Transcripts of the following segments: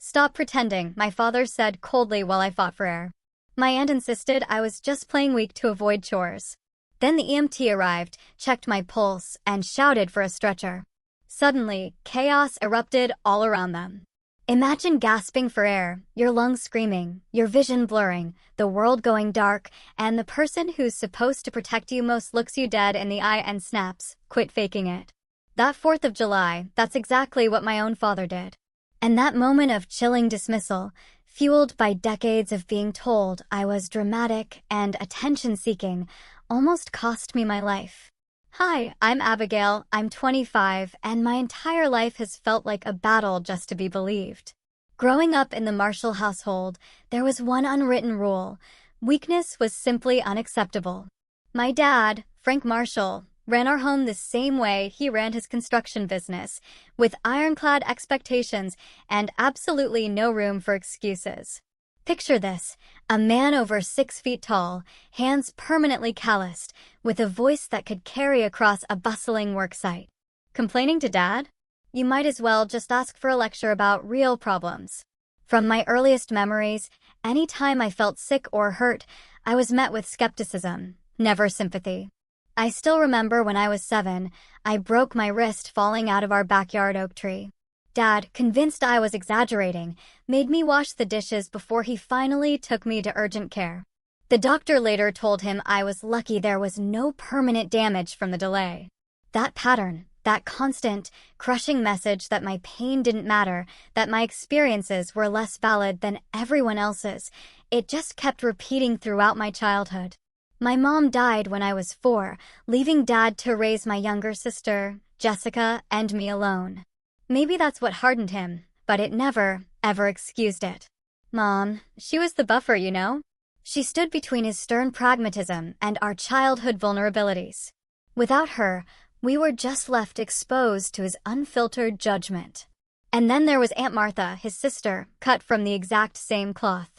"Stop pretending," my father said coldly while I fought for air. My aunt insisted I was just playing weak to avoid chores. Then the EMT arrived, checked my pulse, and shouted for a stretcher. Suddenly, chaos erupted all around them. Imagine gasping for air, your lungs screaming, your vision blurring, the world going dark, and the person who's supposed to protect you most looks you dead in the eye and snaps, "Quit faking it." That 4th of July, that's exactly what my own father did. And that moment of chilling dismissal, fueled by decades of being told I was dramatic and attention-seeking, almost cost me my life. Hi, I'm Abigail, I'm 25, and my entire life has felt like a battle just to be believed. Growing up in the Marshall household, there was one unwritten rule: weakness was simply unacceptable. My dad, Frank Marshall, ran our home the same way he ran his construction business, with ironclad expectations and absolutely no room for excuses. Picture this: a man over 6 feet tall, hands permanently calloused, with a voice that could carry across a bustling worksite. Complaining to Dad? You might as well just ask for a lecture about real problems. From my earliest memories, any time I felt sick or hurt, I was met with skepticism, never sympathy. I still remember when I was 7, I broke my wrist falling out of our backyard oak tree. Dad, convinced I was exaggerating, made me wash the dishes before he finally took me to urgent care. The doctor later told him I was lucky there was no permanent damage from the delay. That pattern, that constant, crushing message that my pain didn't matter, that my experiences were less valid than everyone else's, it just kept repeating throughout my childhood. My mom died when I was 4, leaving Dad to raise my younger sister, Jessica, and me alone. Maybe that's what hardened him, but it never, ever excused it. Mom, she was the buffer, you know? She stood between his stern pragmatism and our childhood vulnerabilities. Without her, we were just left exposed to his unfiltered judgment. And then there was Aunt Martha, his sister, cut from the exact same cloth.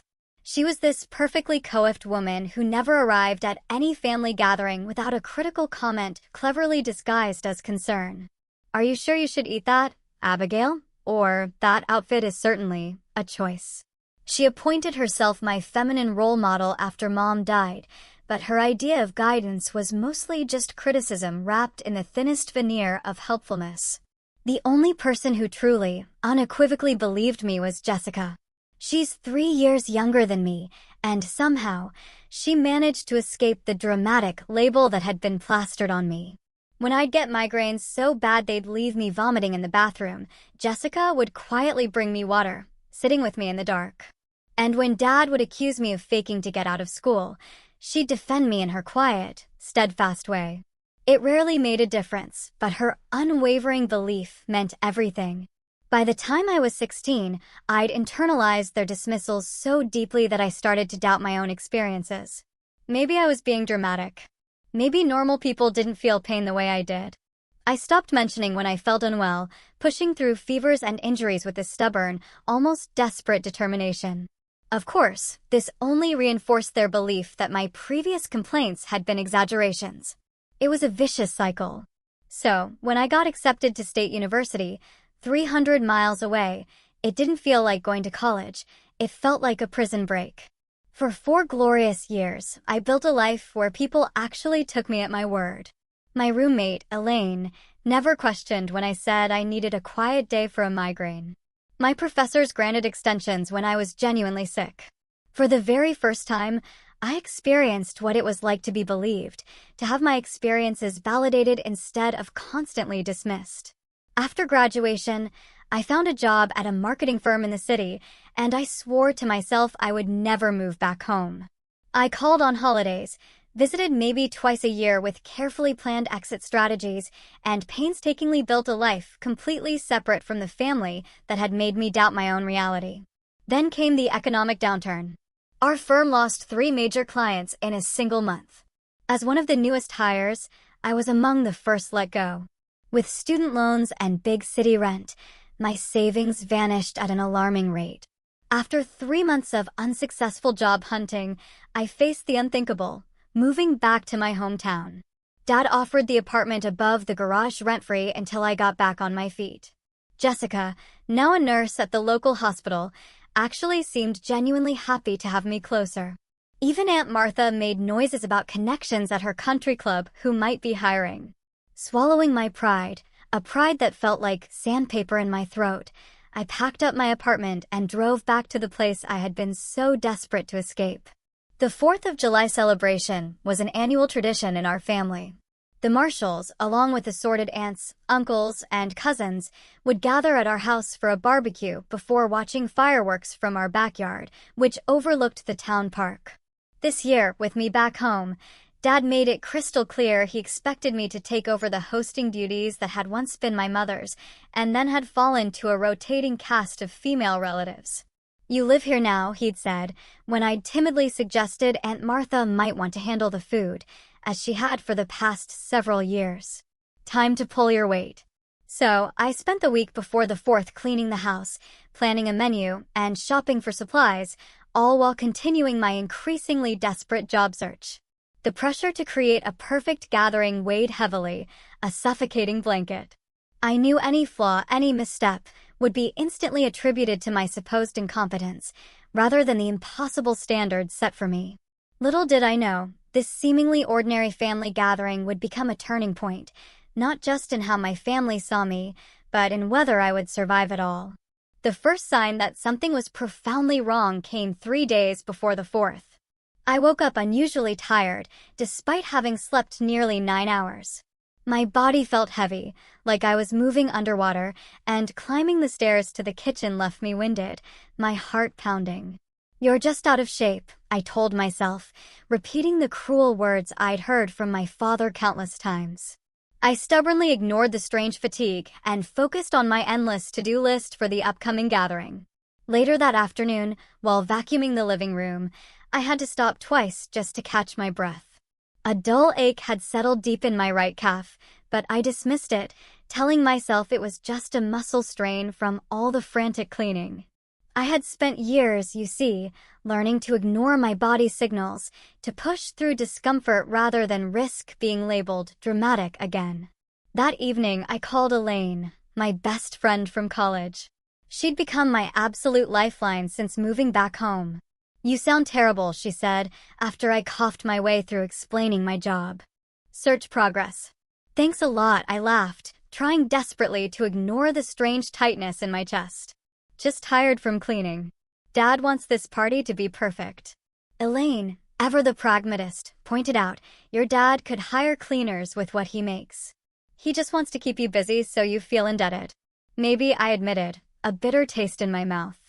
She was this perfectly coiffed woman who never arrived at any family gathering without a critical comment cleverly disguised as concern. "Are you sure you should eat that, Abigail?" Or, "That outfit is certainly a choice." She appointed herself my feminine role model after Mom died, but her idea of guidance was mostly just criticism wrapped in the thinnest veneer of helpfulness. The only person who truly, unequivocally believed me was Jessica. She's 3 years younger than me, and somehow, she managed to escape the dramatic label that had been plastered on me. When I'd get migraines so bad they'd leave me vomiting in the bathroom, Jessica would quietly bring me water, sitting with me in the dark. And when Dad would accuse me of faking to get out of school, she'd defend me in her quiet, steadfast way. It rarely made a difference, but her unwavering belief meant everything. By the time I was 16, I'd internalized their dismissals so deeply that I started to doubt my own experiences. Maybe I was being dramatic. Maybe normal people didn't feel pain the way I did. I stopped mentioning when I felt unwell, pushing through fevers and injuries with a stubborn, almost desperate determination. Of course, this only reinforced their belief that my previous complaints had been exaggerations. It was a vicious cycle. So, when I got accepted to State University, 300 miles away, it didn't feel like going to college. It felt like a prison break. For 4 glorious years, I built a life where people actually took me at my word. My roommate, Elaine, never questioned when I said I needed a quiet day for a migraine. My professors granted extensions when I was genuinely sick. For the very first time, I experienced what it was like to be believed, to have my experiences validated instead of constantly dismissed. After graduation, I found a job at a marketing firm in the city, and I swore to myself I would never move back home. I called on holidays, visited maybe twice a year with carefully planned exit strategies, and painstakingly built a life completely separate from the family that had made me doubt my own reality. Then came the economic downturn. Our firm lost 3 major clients in a single month. As one of the newest hires, I was among the first let go. With student loans and big city rent, my savings vanished at an alarming rate. After 3 months of unsuccessful job hunting, I faced the unthinkable, moving back to my hometown. Dad offered the apartment above the garage rent-free until I got back on my feet. Jessica, now a nurse at the local hospital, actually seemed genuinely happy to have me closer. Even Aunt Martha made noises about connections at her country club who might be hiring. Swallowing my pride, a pride that felt like sandpaper in my throat, I packed up my apartment and drove back to the place I had been so desperate to escape. The 4th of July celebration was an annual tradition in our family. The Marshalls, along with assorted aunts, uncles, and cousins, would gather at our house for a barbecue before watching fireworks from our backyard, which overlooked the town park. This year, with me back home, Dad made it crystal clear he expected me to take over the hosting duties that had once been my mother's, and then had fallen to a rotating cast of female relatives. "You live here now," he'd said, when I'd timidly suggested Aunt Martha might want to handle the food, as she had for the past several years. "Time to pull your weight." So, I spent the week before the 4th cleaning the house, planning a menu, and shopping for supplies, all while continuing my increasingly desperate job search. The pressure to create a perfect gathering weighed heavily, a suffocating blanket. I knew any flaw, any misstep, would be instantly attributed to my supposed incompetence, rather than the impossible standards set for me. Little did I know, this seemingly ordinary family gathering would become a turning point, not just in how my family saw me, but in whether I would survive it all. The first sign that something was profoundly wrong came 3 days before the 4th. I woke up unusually tired, despite having slept nearly 9 hours. My body felt heavy, like I was moving underwater, and climbing the stairs to the kitchen left me winded, my heart pounding. "You're just out of shape," I told myself, repeating the cruel words I'd heard from my father countless times. I stubbornly ignored the strange fatigue and focused on my endless to-do list for the upcoming gathering. Later that afternoon, while vacuuming the living room, I had to stop twice just to catch my breath. A dull ache had settled deep in my right calf, but I dismissed it, telling myself it was just a muscle strain from all the frantic cleaning. I had spent years, you see, learning to ignore my body's signals, to push through discomfort rather than risk being labeled dramatic again. That evening, I called Elaine, my best friend from college. She'd become my absolute lifeline since moving back home. "You sound terrible," she said, after I coughed my way through explaining my job. "Search progress." "Thanks a lot," I laughed, trying desperately to ignore the strange tightness in my chest. "Just tired from cleaning. Dad wants this party to be perfect." Elaine, ever the pragmatist, pointed out, "Your dad could hire cleaners with what he makes. He just wants to keep you busy so you feel indebted." Maybe, I admitted, a bitter taste in my mouth.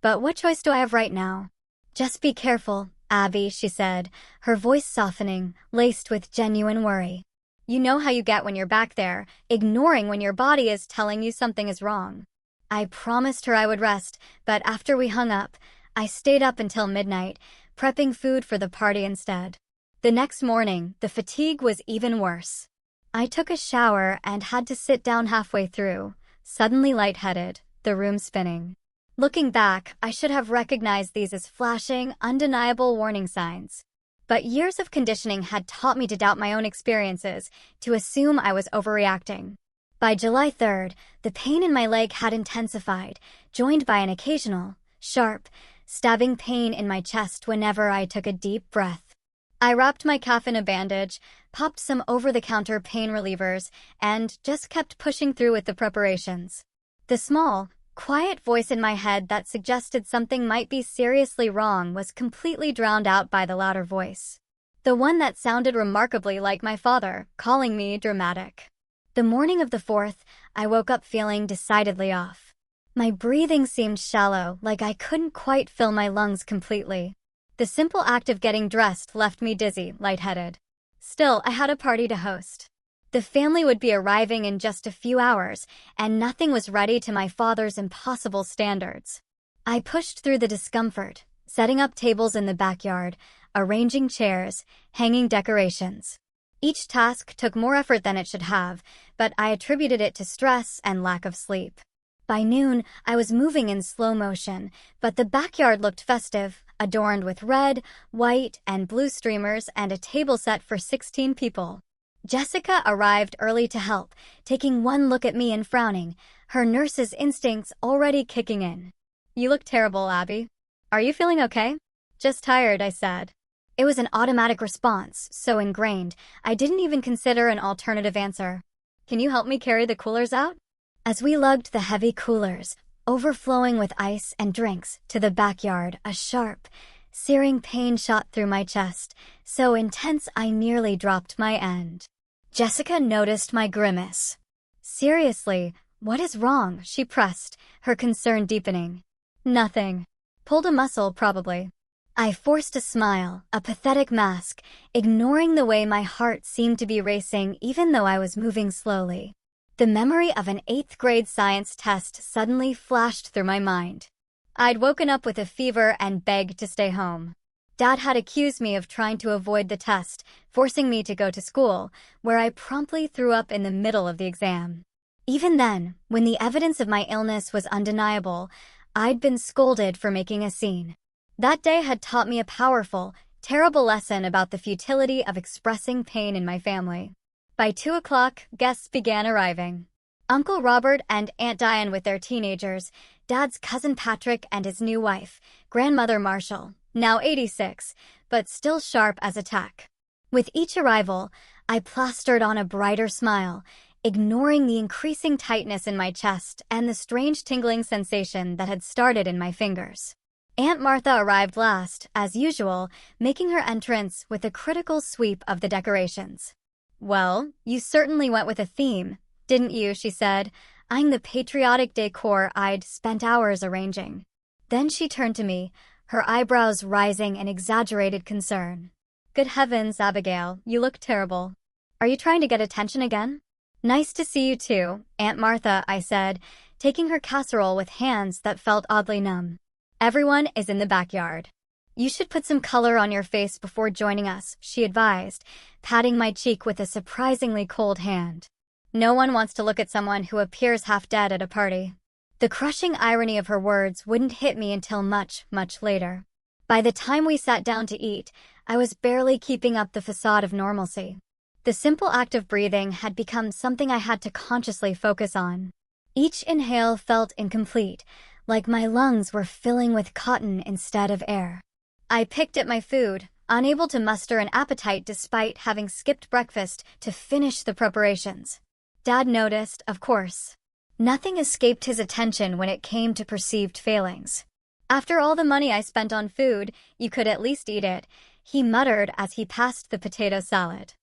"But what choice do I have right now?" "Just be careful, Abby," she said, her voice softening, laced with genuine worry. "You know how you get when you're back there, ignoring when your body is telling you something is wrong." I promised her I would rest, but after we hung up, I stayed up until midnight, prepping food for the party instead. The next morning, the fatigue was even worse. I took a shower and had to sit down halfway through, suddenly lightheaded, the room spinning. Looking back, I should have recognized these as flashing, undeniable warning signs. But years of conditioning had taught me to doubt my own experiences, to assume I was overreacting. By July 3rd, the pain in my leg had intensified, joined by an occasional, sharp, stabbing pain in my chest whenever I took a deep breath. I wrapped my calf in a bandage, popped some over-the-counter pain relievers, and just kept pushing through with the preparations. The small, quiet voice in my head that suggested something might be seriously wrong was completely drowned out by the louder voice. The one that sounded remarkably like my father, calling me dramatic. The morning of the 4th, I woke up feeling decidedly off. My breathing seemed shallow, like I couldn't quite fill my lungs completely. The simple act of getting dressed left me dizzy, lightheaded. Still, I had a party to host. The family would be arriving in just a few hours, and nothing was ready to my father's impossible standards. I pushed through the discomfort, setting up tables in the backyard, arranging chairs, hanging decorations. Each task took more effort than it should have, but I attributed it to stress and lack of sleep. By noon, I was moving in slow motion, but the backyard looked festive, adorned with red, white, and blue streamers and a table set for 16 people. Jessica arrived early to help, taking one look at me and frowning, her nurse's instincts already kicking in. "You look terrible, Abby. Are you feeling okay?" "Just tired," I said. It was an automatic response, so ingrained, I didn't even consider an alternative answer. "Can you help me carry the coolers out?" As we lugged the heavy coolers, overflowing with ice and drinks, to the backyard, a sharp, searing pain shot through my chest, so intense I nearly dropped my end. Jessica noticed my grimace. "Seriously, what is wrong?" she pressed, her concern deepening. "Nothing. Pulled a muscle, probably." I forced a smile, a pathetic mask, ignoring the way my heart seemed to be racing even though I was moving slowly. The memory of an 8th grade science test suddenly flashed through my mind. I'd woken up with a fever and begged to stay home. Dad had accused me of trying to avoid the test, forcing me to go to school, where I promptly threw up in the middle of the exam. Even then, when the evidence of my illness was undeniable, I'd been scolded for making a scene. That day had taught me a powerful, terrible lesson about the futility of expressing pain in my family. By 2 o'clock, guests began arriving. Uncle Robert and Aunt Diane with their teenagers, Dad's cousin Patrick and his new wife, Grandmother Marshall, now 86, but still sharp as a tack. With each arrival, I plastered on a brighter smile, ignoring the increasing tightness in my chest and the strange tingling sensation that had started in my fingers. Aunt Martha arrived last, as usual, making her entrance with a critical sweep of the decorations. "Well, you certainly went with a theme, didn't you?" she said, eyeing the patriotic decor I'd spent hours arranging. Then she turned to me, her eyebrows rising in exaggerated concern. "Good heavens, Abigail, you look terrible. Are you trying to get attention again?" "Nice to see you too, Aunt Martha," I said, taking her casserole with hands that felt oddly numb. "Everyone is in the backyard. You should put some color on your face before joining us," she advised, patting my cheek with a surprisingly cold hand. "No one wants to look at someone who appears half dead at a party." The crushing irony of her words wouldn't hit me until much, much later. By the time we sat down to eat, I was barely keeping up the facade of normalcy. The simple act of breathing had become something I had to consciously focus on. Each inhale felt incomplete, like my lungs were filling with cotton instead of air. I picked at my food, unable to muster an appetite despite having skipped breakfast to finish the preparations. Dad noticed, of course. Nothing escaped his attention when it came to perceived failings. "After all the money I spent on food, you could at least eat it," he muttered as he passed the potato salad.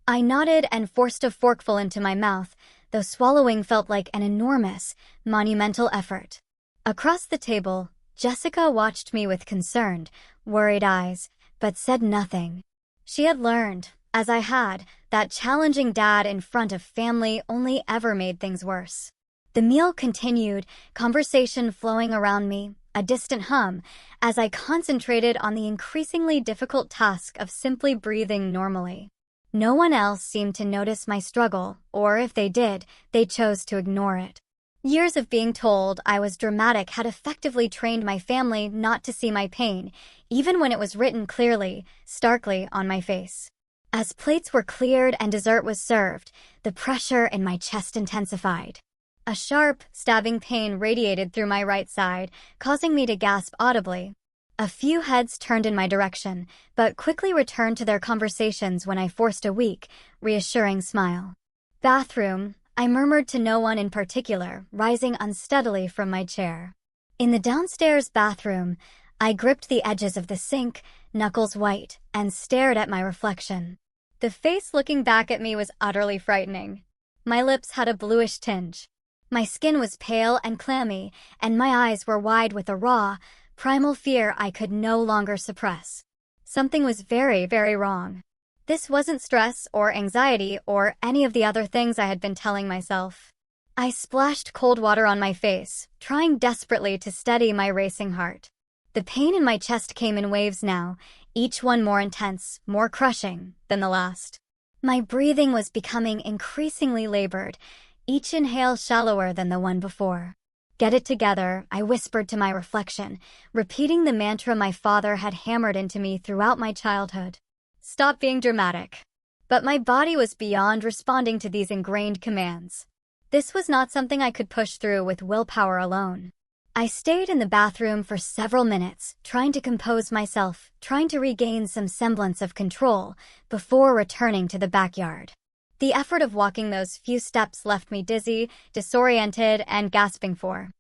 I nodded and forced a forkful into my mouth, though swallowing felt like an enormous, monumental effort. Across the table, Jessica watched me with concerned, worried eyes, but said nothing. She had learned, as I had, that challenging Dad in front of family only ever made things worse. The meal continued, conversation flowing around me, a distant hum, as I concentrated on the increasingly difficult task of simply breathing normally. No one else seemed to notice my struggle, or if they did, they chose to ignore it. Years of being told I was dramatic had effectively trained my family not to see my pain, even when it was written clearly, starkly on my face. As plates were cleared and dessert was served, the pressure in my chest intensified. A sharp, stabbing pain radiated through my right side, causing me to gasp audibly. A few heads turned in my direction, but quickly returned to their conversations when I forced a weak, reassuring smile. "Bathroom," I murmured to no one in particular, rising unsteadily from my chair. In the downstairs bathroom, I gripped the edges of the sink, knuckles white, and stared at my reflection. The face looking back at me was utterly frightening. My lips had a bluish tinge. My skin was pale and clammy, and my eyes were wide with a raw, primal fear I could no longer suppress. Something was very, very wrong. This wasn't stress or anxiety or any of the other things I had been telling myself. I splashed cold water on my face, trying desperately to steady my racing heart. The pain in my chest came in waves now, each one more intense, more crushing than the last. My breathing was becoming increasingly labored, each inhale shallower than the one before. "Get it together," I whispered to my reflection, repeating the mantra my father had hammered into me throughout my childhood. "Stop being dramatic." But my body was beyond responding to these ingrained commands. This was not something I could push through with willpower alone. I stayed in the bathroom for several minutes, trying to compose myself, trying to regain some semblance of control, before returning to the backyard. The effort of walking those few steps left me dizzy, disoriented, and gasping for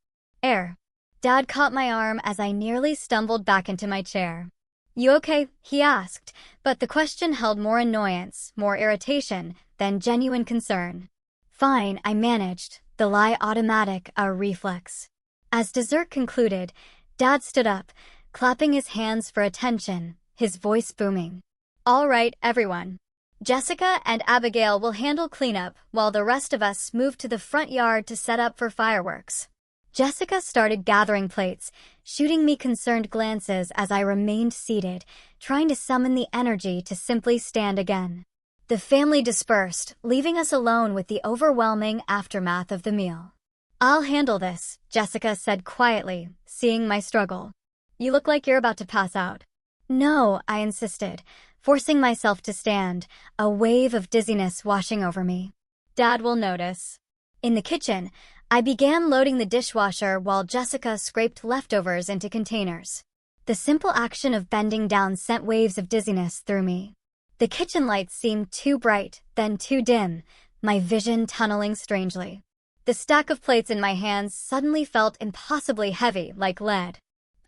air. Dad caught my arm as I nearly stumbled back into my chair. "You okay?" he asked, but the question held more annoyance, more irritation, than genuine concern. "Fine," I managed, the lie automatic, a reflex. As dessert concluded, Dad stood up, clapping his hands for attention, his voice booming. "All right, everyone. Jessica and Abigail will handle cleanup while the rest of us move to the front yard to set up for fireworks." Jessica started gathering plates, shooting me concerned glances as I remained seated, trying to summon the energy to simply stand again. The family dispersed, leaving us alone with the overwhelming aftermath of the meal. "I'll handle this," Jessica said quietly, seeing my struggle. "You look like you're about to pass out." "No," I insisted, forcing myself to stand, a wave of dizziness washing over me. "Dad will notice." In the kitchen, I began loading the dishwasher while Jessica scraped leftovers into containers. The simple action of bending down sent waves of dizziness through me. The kitchen lights seemed too bright, then too dim, my vision tunneling strangely. The stack of plates in my hands suddenly felt impossibly heavy, like lead.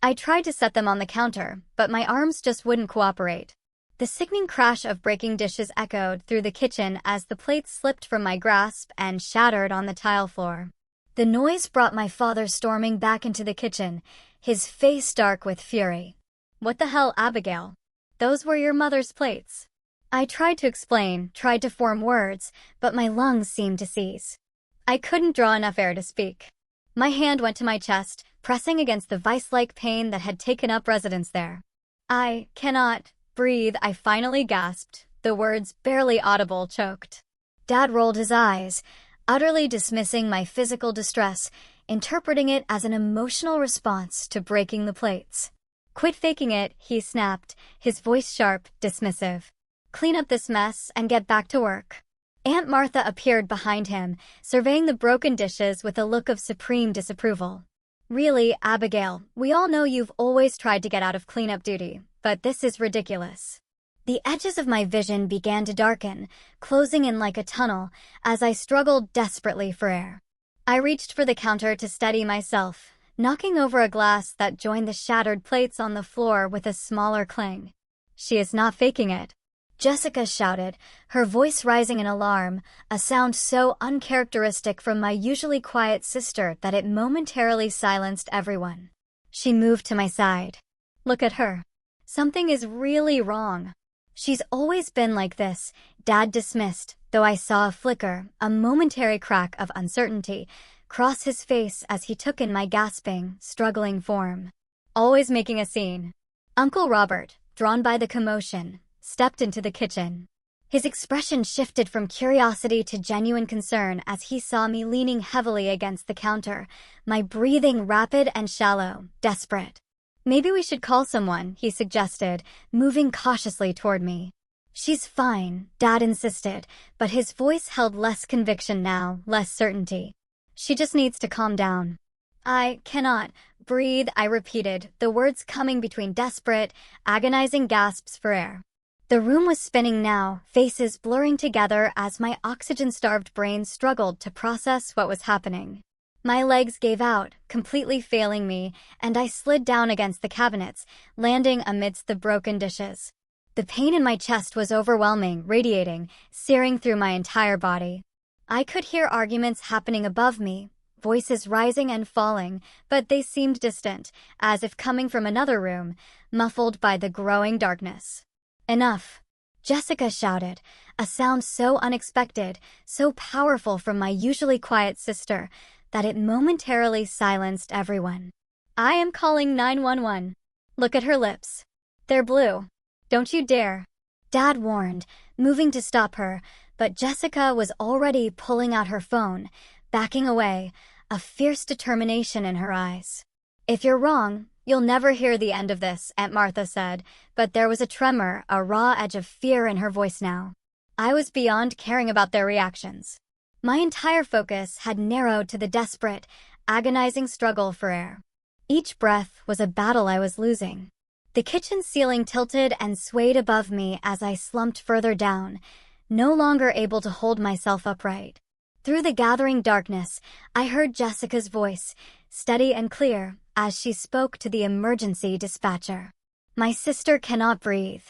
I tried to set them on the counter, but my arms just wouldn't cooperate. The sickening crash of breaking dishes echoed through the kitchen as the plates slipped from my grasp and shattered on the tile floor. The noise brought my father storming back into the kitchen, his face dark with fury. "What the hell, Abigail? Those were your mother's plates." I tried to explain, tried to form words, but my lungs seemed to seize. I couldn't draw enough air to speak. My hand went to my chest, pressing against the vice-like pain that had taken up residence there. "I cannot breathe," I finally gasped, the words barely audible choked. Dad rolled his eyes, utterly dismissing my physical distress, interpreting it as an emotional response to breaking the plates. "Quit faking it," he snapped, his voice sharp, dismissive. "Clean up this mess and get back to work." Aunt Martha appeared behind him, surveying the broken dishes with a look of supreme disapproval. "Really, Abigail, we all know you've always tried to get out of cleanup duty, but this is ridiculous." The edges of my vision began to darken, closing in like a tunnel, as I struggled desperately for air. I reached for the counter to steady myself, knocking over a glass that joined the shattered plates on the floor with a smaller clang. "She is not faking it," Jessica shouted, her voice rising in alarm, a sound so uncharacteristic from my usually quiet sister that it momentarily silenced everyone. She moved to my side. "Look at her. Something is really wrong." "She's always been like this," Dad dismissed, though I saw a flicker, a momentary crack of uncertainty, cross his face as he took in my gasping, struggling form. "Always making a scene." Uncle Robert, drawn by the commotion, stepped into the kitchen. His expression shifted from curiosity to genuine concern as he saw me leaning heavily against the counter, my breathing rapid and shallow, desperate. "Maybe we should call someone," he suggested, moving cautiously toward me. "She's fine," Dad insisted, but his voice held less conviction now, less certainty. "She just needs to calm down." "I cannot breathe," I repeated, the words coming between desperate, agonizing gasps for air. The room was spinning now, faces blurring together as my oxygen-starved brain struggled to process what was happening. My legs gave out, completely failing me, and I slid down against the cabinets, landing amidst the broken dishes. The pain in my chest was overwhelming, radiating, searing through my entire body. I could hear arguments happening above me, voices rising and falling, but they seemed distant, as if coming from another room, muffled by the growing darkness. "Enough," Jessica shouted, a sound so unexpected, so powerful from my usually quiet sister, that it momentarily silenced everyone. "I am calling 911. Look at her lips. They're blue. Don't you dare," Dad warned, moving to stop her, but Jessica was already pulling out her phone, backing away, a fierce determination in her eyes. "If you're wrong, you'll never hear the end of this," Aunt Martha said, but there was a tremor, a raw edge of fear in her voice now. I was beyond caring about their reactions. My entire focus had narrowed to the desperate, agonizing struggle for air. Each breath was a battle I was losing. The kitchen ceiling tilted and swayed above me as I slumped further down, no longer able to hold myself upright. Through the gathering darkness, I heard Jessica's voice, steady and clear, as she spoke to the emergency dispatcher. "My sister cannot breathe."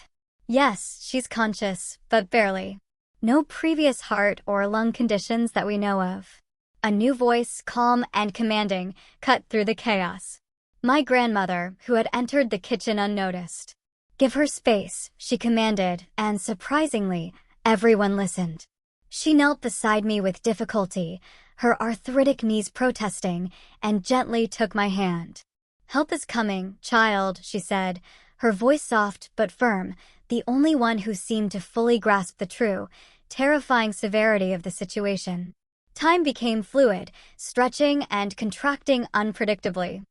Yes, she's conscious, but barely. No previous heart or lung conditions that we know of. A new voice, calm and commanding, cut through the chaos. My grandmother, who had entered the kitchen unnoticed. "Give her space," she commanded, and surprisingly, everyone listened. She knelt beside me with difficulty, her arthritic knees protesting, and gently took my hand. "Help is coming, child," she said, her voice soft but firm, the only one who seemed to fully grasp the true, terrifying severity of the situation. Time became fluid, stretching and contracting unpredictably.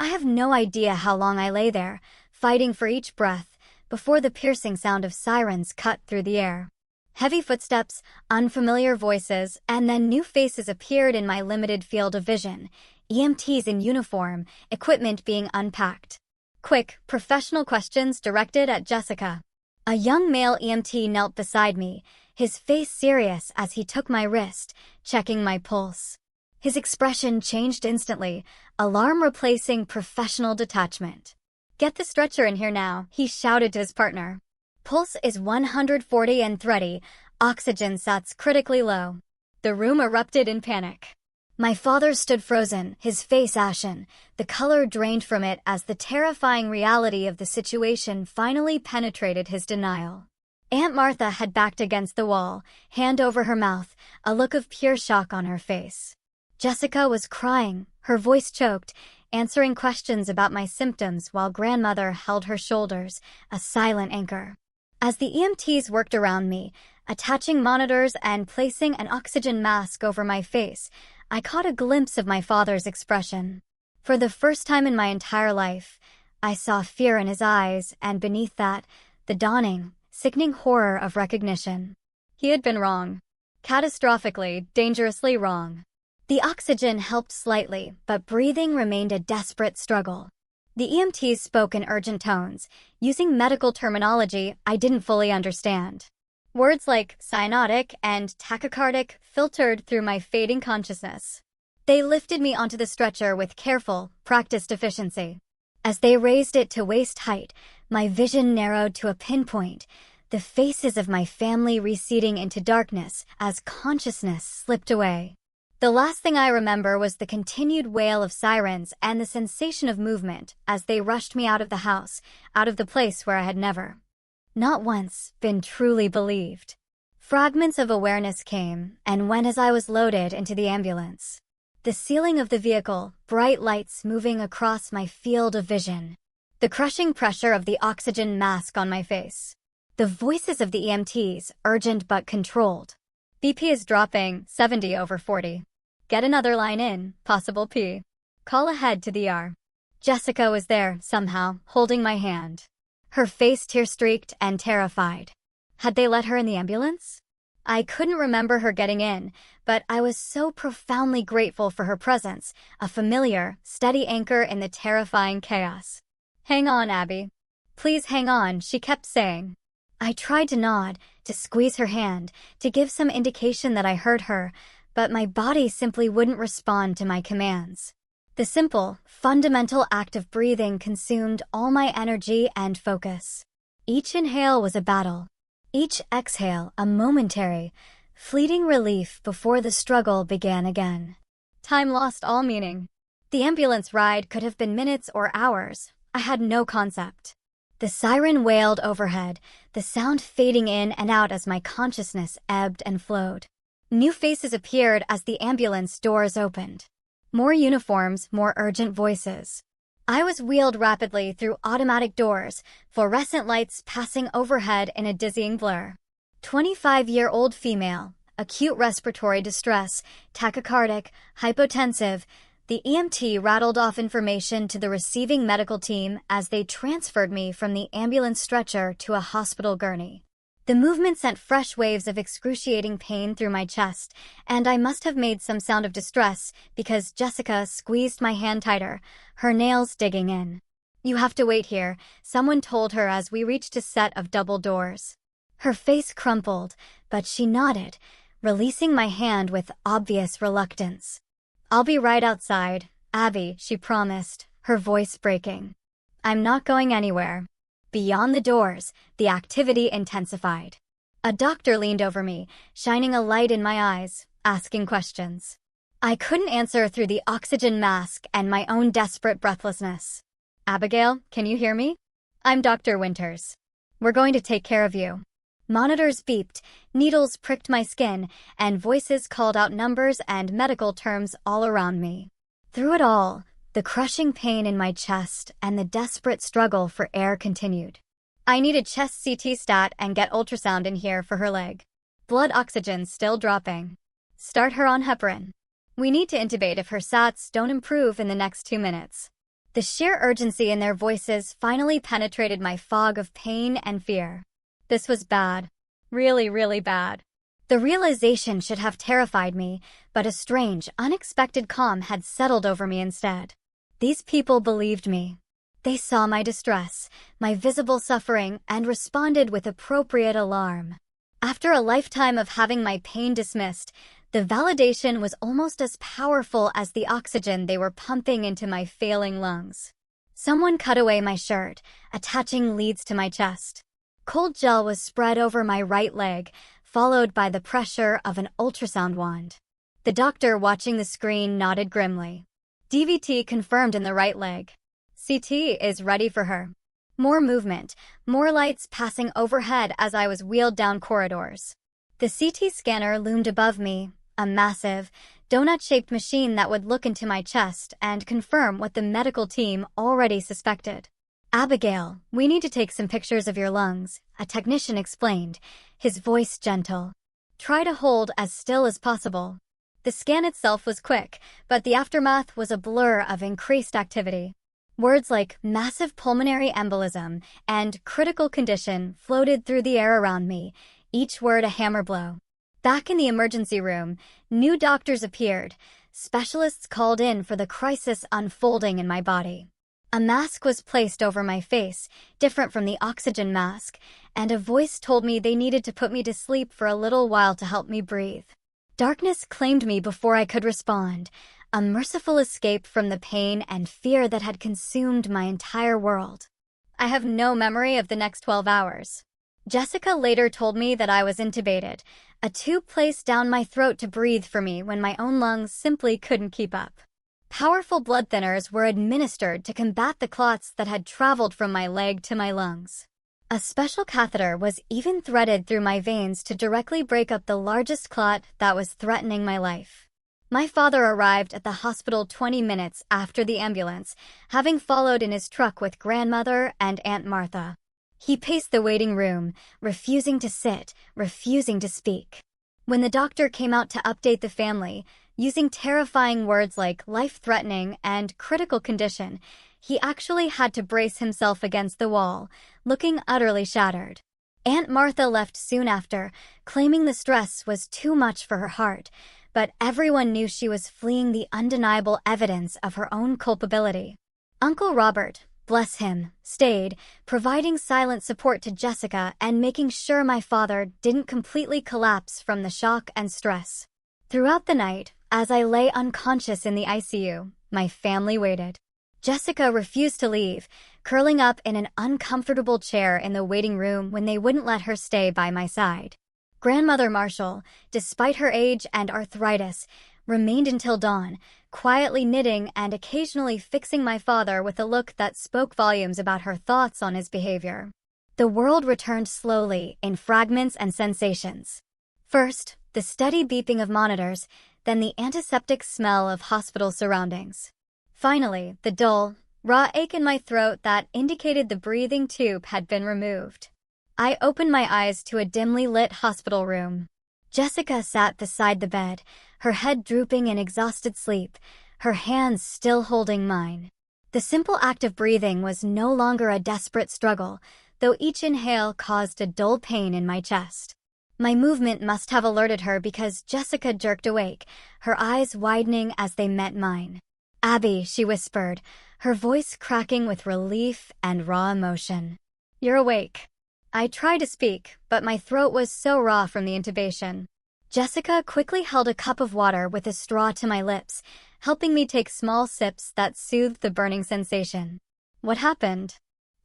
I have no idea how long I lay there, fighting for each breath, before the piercing sound of sirens cut through the air. Heavy footsteps, unfamiliar voices, and then new faces appeared in my limited field of vision, EMTs in uniform, equipment being unpacked. Quick, professional questions directed at Jessica. A young male EMT knelt beside me, his face serious as he took my wrist, checking my pulse. His expression changed instantly, alarm replacing professional detachment. "Get the stretcher in here now," he shouted to his partner. "Pulse is 140 and thready, oxygen sats critically low." The room erupted in panic. My father stood frozen, his face ashen, the color drained from it as the terrifying reality of the situation finally penetrated his denial. Aunt Martha had backed against the wall, hand over her mouth, a look of pure shock on her face. Jessica was crying, her voice choked, answering questions about my symptoms while grandmother held her shoulders, a silent anchor. As the EMTs worked around me, attaching monitors and placing an oxygen mask over my face, I caught a glimpse of my father's expression. For the first time in my entire life, I saw fear in his eyes, and beneath that, the dawning, sickening horror of recognition. He had been wrong. Catastrophically, dangerously wrong. The oxygen helped slightly, but breathing remained a desperate struggle. The EMTs spoke in urgent tones, using medical terminology I didn't fully understand. Words like cyanotic and tachycardic filtered through my fading consciousness. They lifted me onto the stretcher with careful, practiced efficiency. As they raised it to waist height, my vision narrowed to a pinpoint, the faces of my family receding into darkness as consciousness slipped away. The last thing I remember was the continued wail of sirens and the sensation of movement as they rushed me out of the house, out of the place where I had never, not once, been truly believed. Fragments of awareness came and went as I was loaded into the ambulance. The ceiling of the vehicle, bright lights moving across my field of vision. The crushing pressure of the oxygen mask on my face. The voices of the EMTs, urgent but controlled. "BP is dropping, 70 over 40. Get another line in, possible P. Call ahead to the ER." Jessica was there, somehow, holding my hand. Her face tear-streaked and terrified. Had they let her in the ambulance? I couldn't remember her getting in, but I was so profoundly grateful for her presence, a familiar, steady anchor in the terrifying chaos. "Hang on, Abby. Please hang on," she kept saying. I tried to nod, to squeeze her hand, to give some indication that I heard her, but my body simply wouldn't respond to my commands. The simple, fundamental act of breathing consumed all my energy and focus. Each inhale was a battle. Each exhale a momentary, fleeting relief before the struggle began again. Time lost all meaning. The ambulance ride could have been minutes or hours. I had no concept. The siren wailed overhead, the sound fading in and out as my consciousness ebbed and flowed. New faces appeared as the ambulance doors opened. More uniforms, more urgent voices. I was wheeled rapidly through automatic doors, fluorescent lights passing overhead in a dizzying blur. 25-year-old female, acute respiratory distress, tachycardic, hypotensive. The EMT rattled off information to the receiving medical team as they transferred me from the ambulance stretcher to a hospital gurney. The movement sent fresh waves of excruciating pain through my chest, and I must have made some sound of distress because Jessica squeezed my hand tighter, her nails digging in. "You have to wait here," someone told her as we reached a set of double doors. Her face crumpled, but she nodded, releasing my hand with obvious reluctance. "I'll be right outside, Abby," she promised, her voice breaking. "I'm not going anywhere." Beyond the doors, the activity intensified. A doctor leaned over me, shining a light in my eyes, asking questions. I couldn't answer through the oxygen mask and my own desperate breathlessness. "Abigail, can you hear me? I'm Dr. Winters. We're going to take care of you." Monitors beeped, needles pricked my skin, and voices called out numbers and medical terms all around me. Through it all, the crushing pain in my chest and the desperate struggle for air continued. "I need a chest CT stat and get ultrasound in here for her leg. Blood oxygen still dropping. Start her on heparin. We need to intubate if her SATs don't improve in the next 2 minutes." The sheer urgency in their voices finally penetrated my fog of pain and fear. This was bad. Really, really bad. The realization should have terrified me, but a strange, unexpected calm had settled over me instead. These people believed me. They saw my distress, my visible suffering, and responded with appropriate alarm. After a lifetime of having my pain dismissed, the validation was almost as powerful as the oxygen they were pumping into my failing lungs. Someone cut away my shirt, attaching leads to my chest. Cold gel was spread over my right leg, followed by the pressure of an ultrasound wand. The doctor watching the screen nodded grimly. "DVT confirmed in the right leg. CT is ready for her." More movement, more lights passing overhead as I was wheeled down corridors. The CT scanner loomed above me, a massive, donut-shaped machine that would look into my chest and confirm what the medical team already suspected. "Abigail, we need to take some pictures of your lungs," a technician explained, his voice gentle. "Try to hold as still as possible." The scan itself was quick, but the aftermath was a blur of increased activity. Words like massive pulmonary embolism and critical condition floated through the air around me, each word a hammer blow. Back in the emergency room, new doctors appeared, specialists called in for the crisis unfolding in my body. A mask was placed over my face, different from the oxygen mask, and a voice told me they needed to put me to sleep for a little while to help me breathe. Darkness claimed me before I could respond, a merciful escape from the pain and fear that had consumed my entire world. I have no memory of the next 12 hours. Jessica later told me that I was intubated, a tube placed down my throat to breathe for me when my own lungs simply couldn't keep up. Powerful blood thinners were administered to combat the clots that had traveled from my leg to my lungs. A special catheter was even threaded through my veins to directly break up the largest clot that was threatening my life. My father arrived at the hospital 20 minutes after the ambulance, having followed in his truck with grandmother and Aunt Martha. He paced the waiting room, refusing to sit, refusing to speak. When the doctor came out to update the family, using terrifying words like life-threatening and critical condition, he actually had to brace himself against the wall, looking utterly shattered. Aunt Martha left soon after, claiming the stress was too much for her heart, but everyone knew she was fleeing the undeniable evidence of her own culpability. Uncle Robert, bless him, stayed, providing silent support to Jessica and making sure my father didn't completely collapse from the shock and stress. Throughout the night, as I lay unconscious in the ICU, my family waited. Jessica refused to leave, curling up in an uncomfortable chair in the waiting room when they wouldn't let her stay by my side. Grandmother Marshall, despite her age and arthritis, remained until dawn, quietly knitting and occasionally fixing my father with a look that spoke volumes about her thoughts on his behavior. The world returned slowly, in fragments and sensations. First, the steady beeping of monitors, then the antiseptic smell of hospital surroundings. Finally, the dull, raw ache in my throat that indicated the breathing tube had been removed. I opened my eyes to a dimly lit hospital room. Jessica sat beside the bed, her head drooping in exhausted sleep, her hands still holding mine. The simple act of breathing was no longer a desperate struggle. though each inhale caused a dull pain in my chest. My movement must have alerted her because Jessica jerked awake, her eyes widening as they met mine. "Abby," she whispered, her voice cracking with relief and raw emotion. "You're awake." I tried to speak, but my throat was so raw from the intubation. Jessica quickly held a cup of water with a straw to my lips, helping me take small sips that soothed the burning sensation. "What happened?"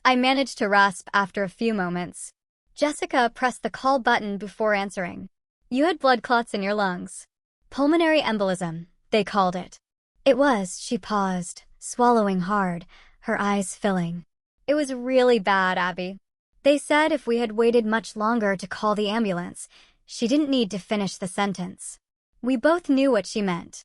I managed to rasp after a few moments. Jessica pressed the call button before answering. "You had blood clots in your lungs. Pulmonary embolism, they called it." It was. She paused, swallowing hard, her eyes filling. "It was really bad, Abby. They said if we had waited much longer to call the ambulance." She didn't need to finish the sentence. We both knew what she meant.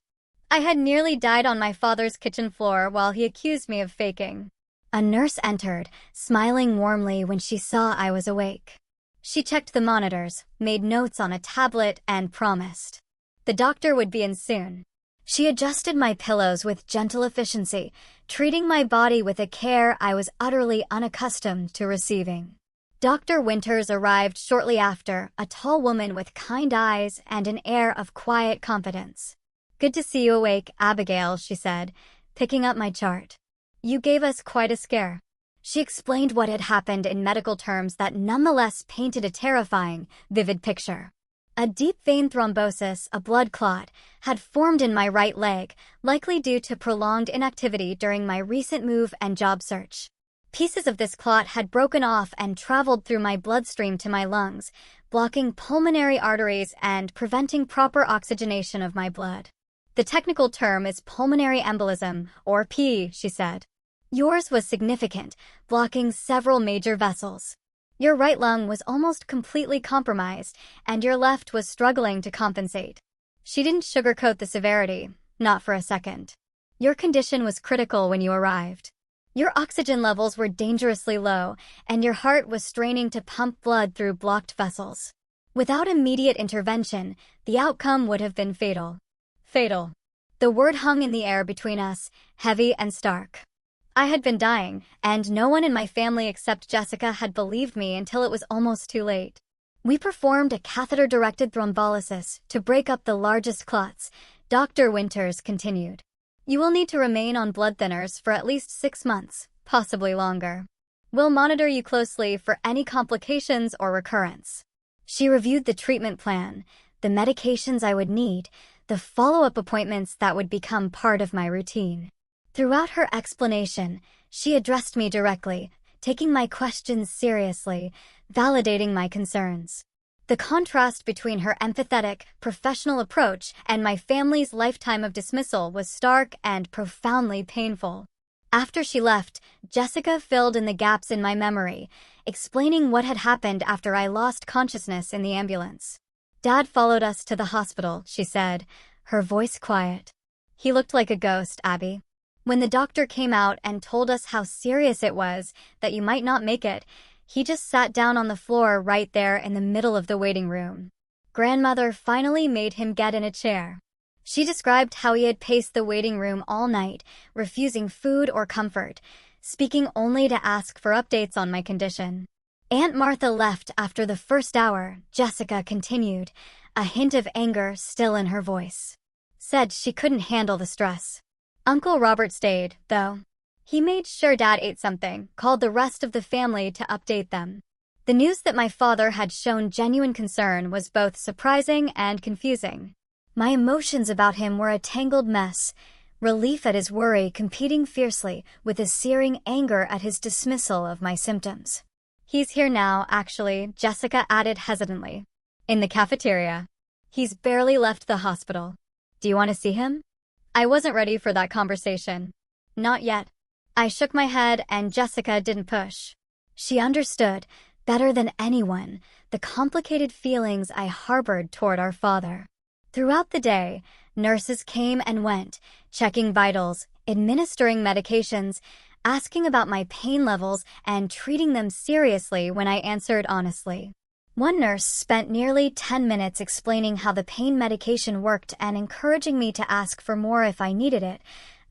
I had nearly died on my father's kitchen floor while he accused me of faking. A nurse entered, smiling warmly when she saw I was awake. She checked the monitors, made notes on a tablet, and promised the doctor would be in soon. She adjusted my pillows with gentle efficiency, treating my body with a care I was utterly unaccustomed to receiving. Dr. Winters arrived shortly after, a tall woman with kind eyes and an air of quiet confidence. "Good to see you awake, Abigail," she said, picking up my chart. "You gave us quite a scare." She explained what had happened in medical terms that nonetheless painted a terrifying, vivid picture. A deep vein thrombosis, a blood clot, had formed in my right leg, likely due to prolonged inactivity during my recent move and job search. Pieces of this clot had broken off and traveled through my bloodstream to my lungs, blocking pulmonary arteries and preventing proper oxygenation of my blood. "The technical term is pulmonary embolism, or PE," she said. "Yours was significant, blocking several major vessels. Your right lung was almost completely compromised, and your left was struggling to compensate." She didn't sugarcoat the severity, not for a second. "Your condition was critical when you arrived. Your oxygen levels were dangerously low, and your heart was straining to pump blood through blocked vessels. Without immediate intervention, the outcome would have been fatal." Fatal. The word hung in the air between us, heavy and stark. I had been dying, and no one in my family except Jessica had believed me until it was almost too late. "We performed a catheter-directed thrombolysis to break up the largest clots," Dr. Winters continued. "You will need to remain on blood thinners for at least 6 months, possibly longer. We'll monitor you closely for any complications or recurrence." She reviewed the treatment plan, the medications I would need, the follow-up appointments that would become part of my routine. Throughout her explanation, she addressed me directly, taking my questions seriously, validating my concerns. The contrast between her empathetic, professional approach and my family's lifetime of dismissal was stark and profoundly painful. After she left, Jessica filled in the gaps in my memory, explaining what had happened after I lost consciousness in the ambulance. "Dad followed us to the hospital," she said, her voice quiet. "He looked like a ghost, Abby. When the doctor came out and told us how serious it was, that you might not make it, he just sat down on the floor right there in the middle of the waiting room. Grandmother finally made him get in a chair." She described how he had paced the waiting room all night, refusing food or comfort, speaking only to ask for updates on my condition. "Aunt Martha left after the first hour," Jessica continued, a hint of anger still in her voice. "Said she couldn't handle the stress. Uncle Robert stayed, though. He made sure Dad ate something, called the rest of the family to update them." The news that my father had shown genuine concern was both surprising and confusing. My emotions about him were a tangled mess, relief at his worry competing fiercely with a searing anger at his dismissal of my symptoms. "He's here now, actually," Jessica added hesitantly. "In the cafeteria. He's barely left the hospital. Do you want to see him?" I wasn't ready for that conversation. "Not yet." I shook my head and Jessica didn't push. She understood, better than anyone, the complicated feelings I harbored toward our father. Throughout the day, nurses came and went, checking vitals, administering medications, asking about my pain levels, and treating them seriously when I answered honestly. One nurse spent nearly 10 minutes explaining how the pain medication worked and encouraging me to ask for more if I needed it,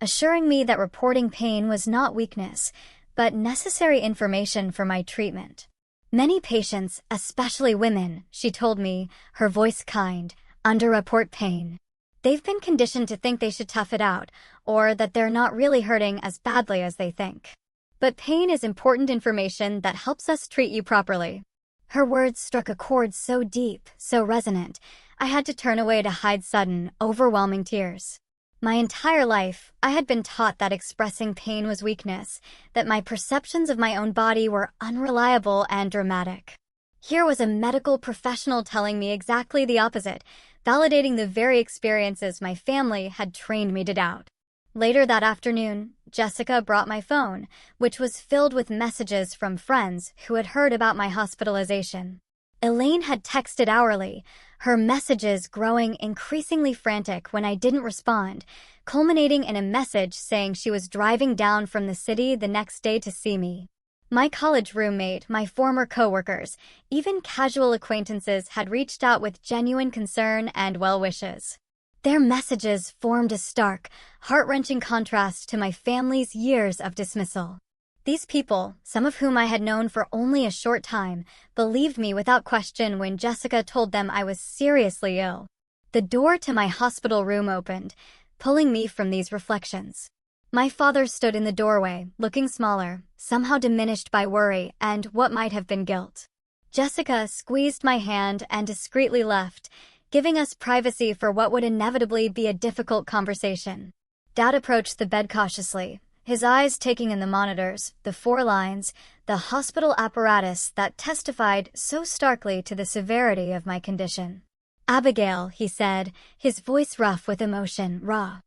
assuring me that reporting pain was not weakness, but necessary information for my treatment. Many patients, especially women, she told me, her voice kind, underreport pain. They've been conditioned to think they should tough it out, or that they're not really hurting as badly as they think. But pain is important information that helps us treat you properly. Her words struck a chord so deep, so resonant, I had to turn away to hide sudden, overwhelming tears. My entire life, I had been taught that expressing pain was weakness, that my perceptions of my own body were unreliable and dramatic. Here was a medical professional telling me exactly the opposite, validating the very experiences my family had trained me to doubt. Later that afternoon, Jessica brought my phone, which was filled with messages from friends who had heard about my hospitalization. Elaine had texted hourly, her messages growing increasingly frantic when I didn't respond, culminating in a message saying she was driving down from the city the next day to see me. My college roommate, my former coworkers, even casual acquaintances had reached out with genuine concern and well wishes. Their messages formed a stark, heart-wrenching contrast to my family's years of dismissal. These people, some of whom I had known for only a short time, believed me without question when Jessica told them I was seriously ill. The door to my hospital room opened, pulling me from these reflections. My father stood in the doorway, looking smaller, somehow diminished by worry and what might have been guilt. Jessica squeezed my hand and discreetly left, giving us privacy for what would inevitably be a difficult conversation. Dad approached the bed cautiously, his eyes taking in the monitors, the 4 lines, the hospital apparatus that testified so starkly to the severity of my condition. "Abigail," he said, his voice rough with emotion, raw.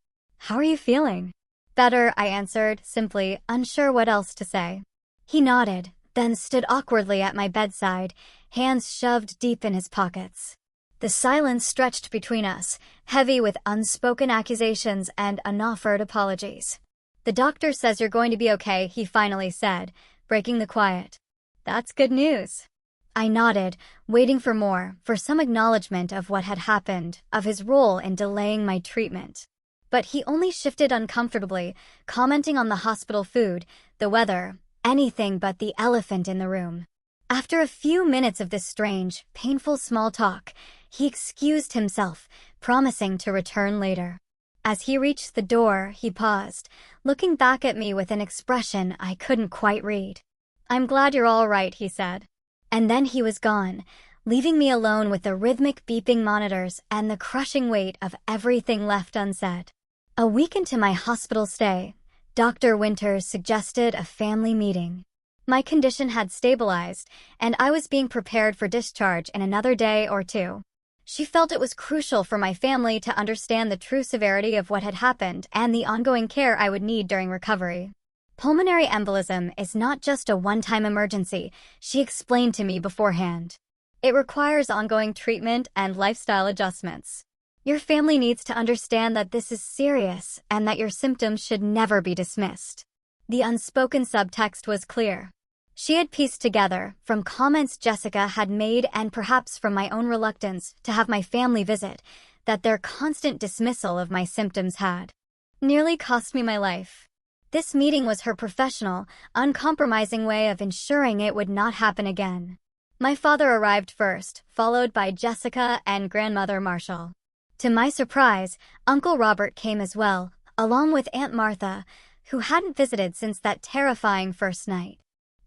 "How are you feeling?" "Better," I answered, simply, unsure what else to say. He nodded, then stood awkwardly at my bedside, hands shoved deep in his pockets. The silence stretched between us, heavy with unspoken accusations and unoffered apologies. "The doctor says you're going to be okay," he finally said, breaking the quiet. "That's good news." I nodded, waiting for more, for some acknowledgement of what had happened, of his role in delaying my treatment. But he only shifted uncomfortably, commenting on the hospital food, the weather, anything but the elephant in the room. After a few minutes of this strange, painful small talk, he excused himself, promising to return later. As he reached the door, he paused, looking back at me with an expression I couldn't quite read. "I'm glad you're all right," he said. And then he was gone, leaving me alone with the rhythmic beeping monitors and the crushing weight of everything left unsaid. A week into my hospital stay, Dr. Winters suggested a family meeting. My condition had stabilized, and I was being prepared for discharge in another day or 2. She felt it was crucial for my family to understand the true severity of what had happened and the ongoing care I would need during recovery. "Pulmonary embolism is not just a one-time emergency," she explained to me beforehand. "It requires ongoing treatment and lifestyle adjustments. Your family needs to understand that this is serious and that your symptoms should never be dismissed." The unspoken subtext was clear. She had pieced together, from comments Jessica had made and perhaps from my own reluctance to have my family visit, that their constant dismissal of my symptoms had nearly cost me my life. This meeting was her professional, uncompromising way of ensuring it would not happen again. My father arrived first, followed by Jessica and grandmother Marshall. To my surprise, Uncle Robert came as well, along with Aunt Martha, who hadn't visited since that terrifying first night.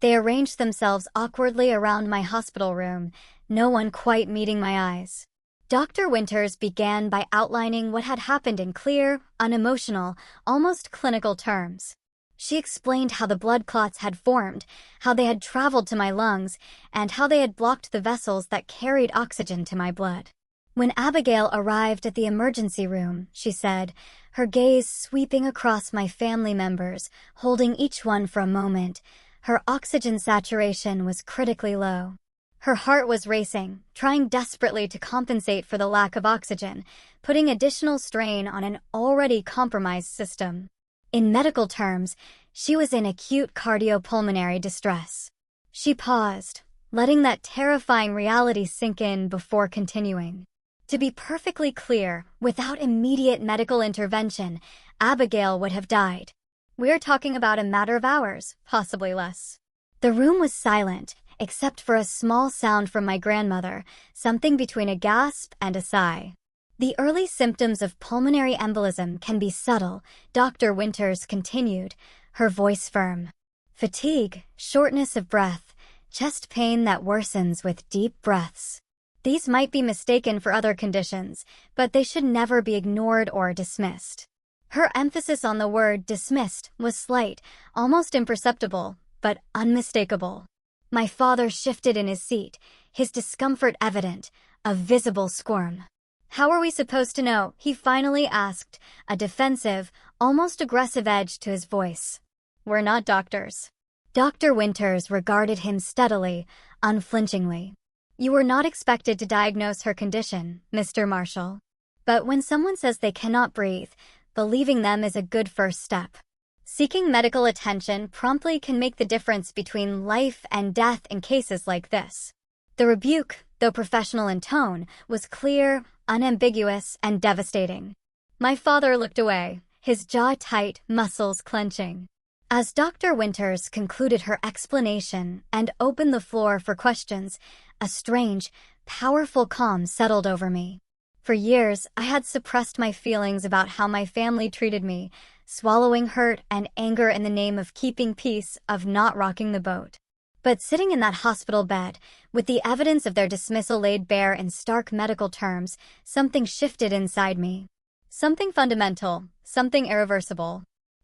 They arranged themselves awkwardly around my hospital room, no one quite meeting my eyes. Dr. Winters began by outlining what had happened in clear, unemotional, almost clinical terms. She explained how the blood clots had formed, how they had traveled to my lungs, and how they had blocked the vessels that carried oxygen to my blood. When Abigail arrived at the emergency room, she said, her gaze sweeping across my family members, holding each one for a moment, her oxygen saturation was critically low. Her heart was racing, trying desperately to compensate for the lack of oxygen, putting additional strain on an already compromised system. In medical terms, she was in acute cardiopulmonary distress. She paused, letting that terrifying reality sink in before continuing. To be perfectly clear, without immediate medical intervention, Abigail would have died. We're talking about a matter of hours, possibly less. The room was silent, except for a small sound from my grandmother, something between a gasp and a sigh. The early symptoms of pulmonary embolism can be subtle, Dr. Winters continued, her voice firm. Fatigue, shortness of breath, chest pain that worsens with deep breaths. These might be mistaken for other conditions, but they should never be ignored or dismissed. Her emphasis on the word dismissed was slight, almost imperceptible, but unmistakable. My father shifted in his seat, his discomfort evident, a visible squirm. How are we supposed to know? He finally asked, a defensive, almost aggressive edge to his voice. We're not doctors. Dr. Winters regarded him steadily, unflinchingly. You were not expected to diagnose her condition, Mr. Marshall. But when someone says they cannot breathe, believing them is a good first step. Seeking medical attention promptly can make the difference between life and death in cases like this. The rebuke, though professional in tone, was clear, unambiguous, and devastating. My father looked away, his jaw tight, muscles clenching. As Dr. Winters concluded her explanation and opened the floor for questions, a strange, powerful calm settled over me. For years, I had suppressed my feelings about how my family treated me, swallowing hurt and anger in the name of keeping peace, of not rocking the boat. But sitting in that hospital bed, with the evidence of their dismissal laid bare in stark medical terms, something shifted inside me. Something fundamental, something irreversible.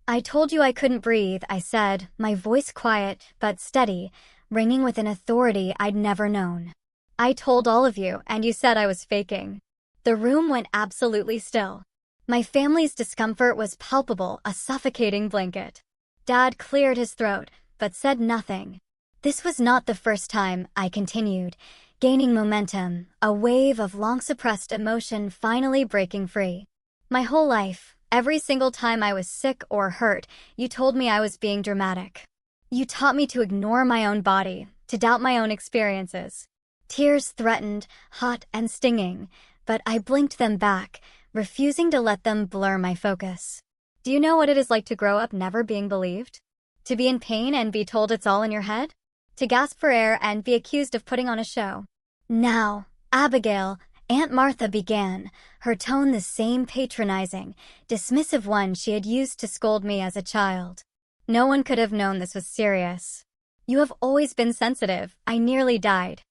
I told you I couldn't breathe, I said, my voice quiet but steady, ringing with an authority I'd never known. I told all of you, and you said I was faking. The room went absolutely still. My family's discomfort was palpable, a suffocating blanket. Dad cleared his throat, but said nothing. This was not the first time, I continued, gaining momentum, a wave of long-suppressed emotion finally breaking free. My whole life, every single time I was sick or hurt, you told me I was being dramatic. You taught me to ignore my own body, to doubt my own experiences. Tears threatened, hot and stinging, but I blinked them back, refusing to let them blur my focus. Do you know what it is like to grow up never being believed? To be in pain and be told it's all in your head? To gasp for air and be accused of putting on a show? Now, Abigail, Aunt Martha began, her tone the same patronizing, dismissive one she had used to scold me as a child. No one could have known this was serious. You have always been sensitive. I nearly died.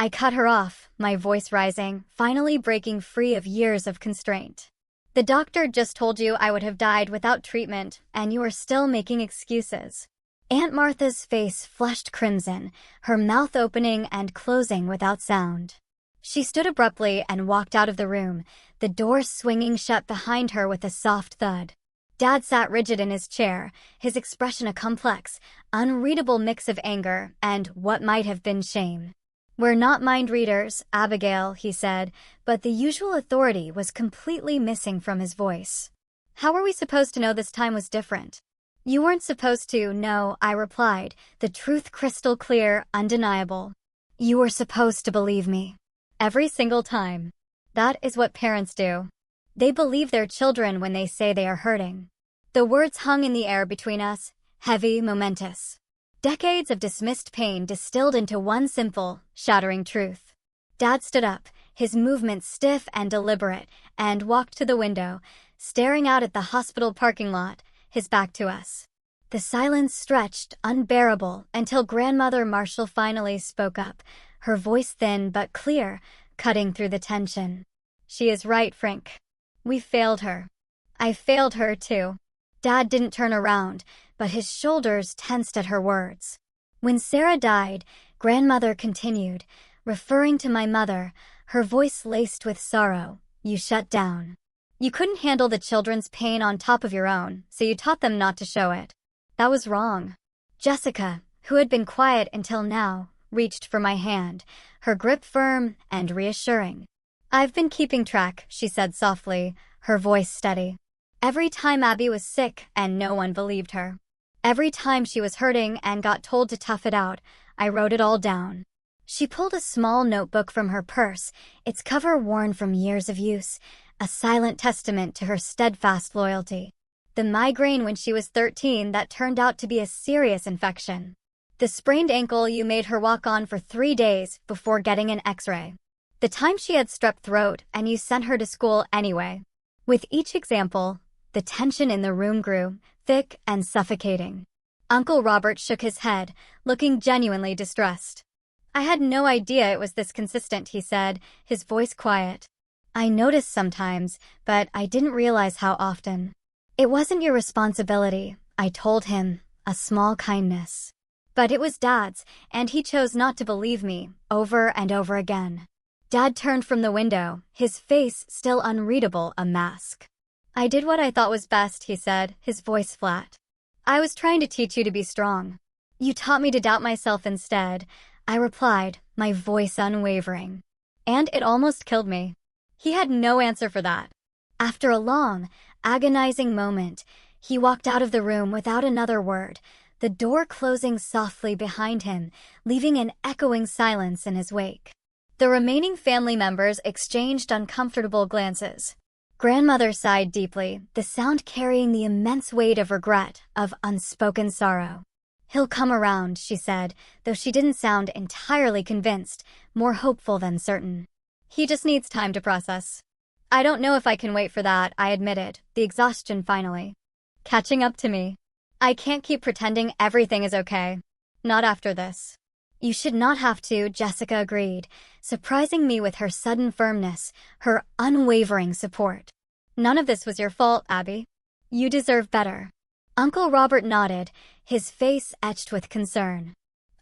I cut her off, my voice rising, finally breaking free of years of constraint. The doctor just told you I would have died without treatment, and you are still making excuses. Aunt Martha's face flushed crimson, her mouth opening and closing without sound. She stood abruptly and walked out of the room, the door swinging shut behind her with a soft thud. Dad sat rigid in his chair, his expression a complex, unreadable mix of anger and what might have been shame. We're not mind readers, Abigail, he said, but the usual authority was completely missing from his voice. How were we supposed to know this time was different? You weren't supposed to know, I replied, the truth crystal clear, undeniable. You were supposed to believe me. Every single time. That is what parents do. They believe their children when they say they are hurting. The words hung in the air between us, heavy, momentous. Decades of dismissed pain distilled into one simple, shattering truth. Dad stood up, his movements stiff and deliberate, and walked to the window, staring out at the hospital parking lot, his back to us. The silence stretched, unbearable, until Grandmother Marshall finally spoke up, her voice thin but clear, cutting through the tension. She is right, Frank. We failed her. I failed her, too. Dad didn't turn around, but his shoulders tensed at her words. When Sarah died, Grandmother continued, referring to my mother, her voice laced with sorrow, you shut down. You couldn't handle the children's pain on top of your own, so you taught them not to show it. That was wrong. Jessica, who had been quiet until now, reached for my hand, her grip firm and reassuring. I've been keeping track, she said softly, her voice steady. Every time Abby was sick and no one believed her. Every time she was hurting and got told to tough it out, I wrote it all down. She pulled a small notebook from her purse, its cover worn from years of use, a silent testament to her steadfast loyalty. The migraine when she was 13 that turned out to be a serious infection. The sprained ankle you made her walk on for 3 days before getting an x-ray. The time she had strep throat and you sent her to school anyway. With each example, the tension in the room grew, thick and suffocating. Uncle Robert shook his head, looking genuinely distressed. I had no idea it was this consistent, he said, his voice quiet. I noticed sometimes, but I didn't realize how often. It wasn't your responsibility, I told him, a small kindness. But it was Dad's, and he chose not to believe me, over and over again. Dad turned from the window, his face still unreadable, a mask. I did what I thought was best, he said, his voice flat. I was trying to teach you to be strong. You taught me to doubt myself instead, I replied, my voice unwavering. And it almost killed me. He had no answer for that. After a long, agonizing moment, he walked out of the room without another word, the door closing softly behind him, leaving an echoing silence in his wake. The remaining family members exchanged uncomfortable glances. Grandmother sighed deeply, the sound carrying the immense weight of regret, of unspoken sorrow. He'll come around, she said, though she didn't sound entirely convinced, more hopeful than certain. He just needs time to process. I don't know if I can wait for that, I admitted, the exhaustion finally catching up to me. I can't keep pretending everything is okay. Not after this. You should not have to, Jessica agreed, surprising me with her sudden firmness, her unwavering support. None of this was your fault, Abby. You deserve better. Uncle Robert nodded, his face etched with concern.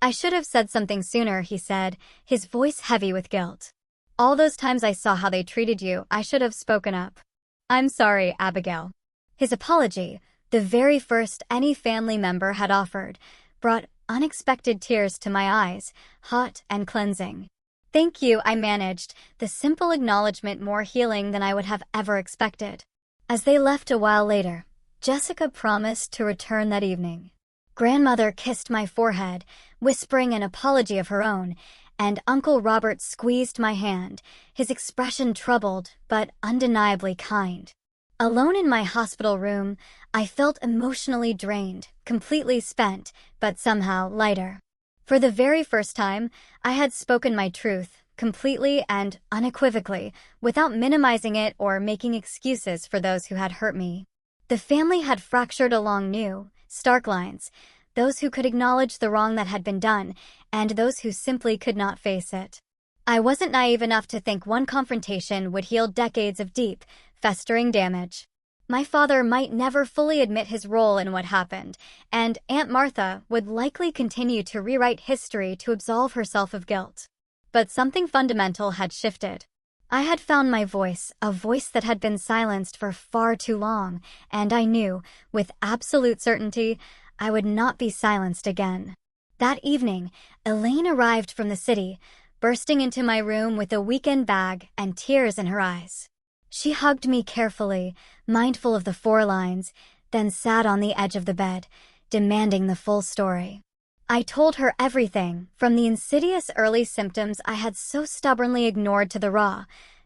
I should have said something sooner, he said, his voice heavy with guilt. All those times I saw how they treated you, I should have spoken up. I'm sorry, Abigail. His apology, the very first any family member had offered, brought unexpected tears to my eyes, hot and cleansing. Thank you, I managed, the simple acknowledgement more healing than I would have ever expected. As they left a while later, Jessica promised to return that evening. Grandmother kissed my forehead, whispering an apology of her own, and Uncle Robert squeezed my hand, his expression troubled but undeniably kind. Alone in my hospital room, I felt emotionally drained, completely spent, but somehow lighter. For the very first time, I had spoken my truth, completely and unequivocally, without minimizing it or making excuses for those who had hurt me. The family had fractured along new, stark lines, those who could acknowledge the wrong that had been done, and those who simply could not face it. I wasn't naive enough to think one confrontation would heal decades of deep, festering damage. My father might never fully admit his role in what happened, and Aunt Martha would likely continue to rewrite history to absolve herself of guilt. But something fundamental had shifted. I had found my voice, a voice that had been silenced for far too long, and I knew, with absolute certainty, I would not be silenced again. That evening, Elaine arrived from the city, bursting into my room with a weekend bag and tears in her eyes. She hugged me carefully, mindful of the 4 lines, then sat on the edge of the bed, demanding the full story. I told her everything, from the insidious early symptoms I had so stubbornly ignored to the raw,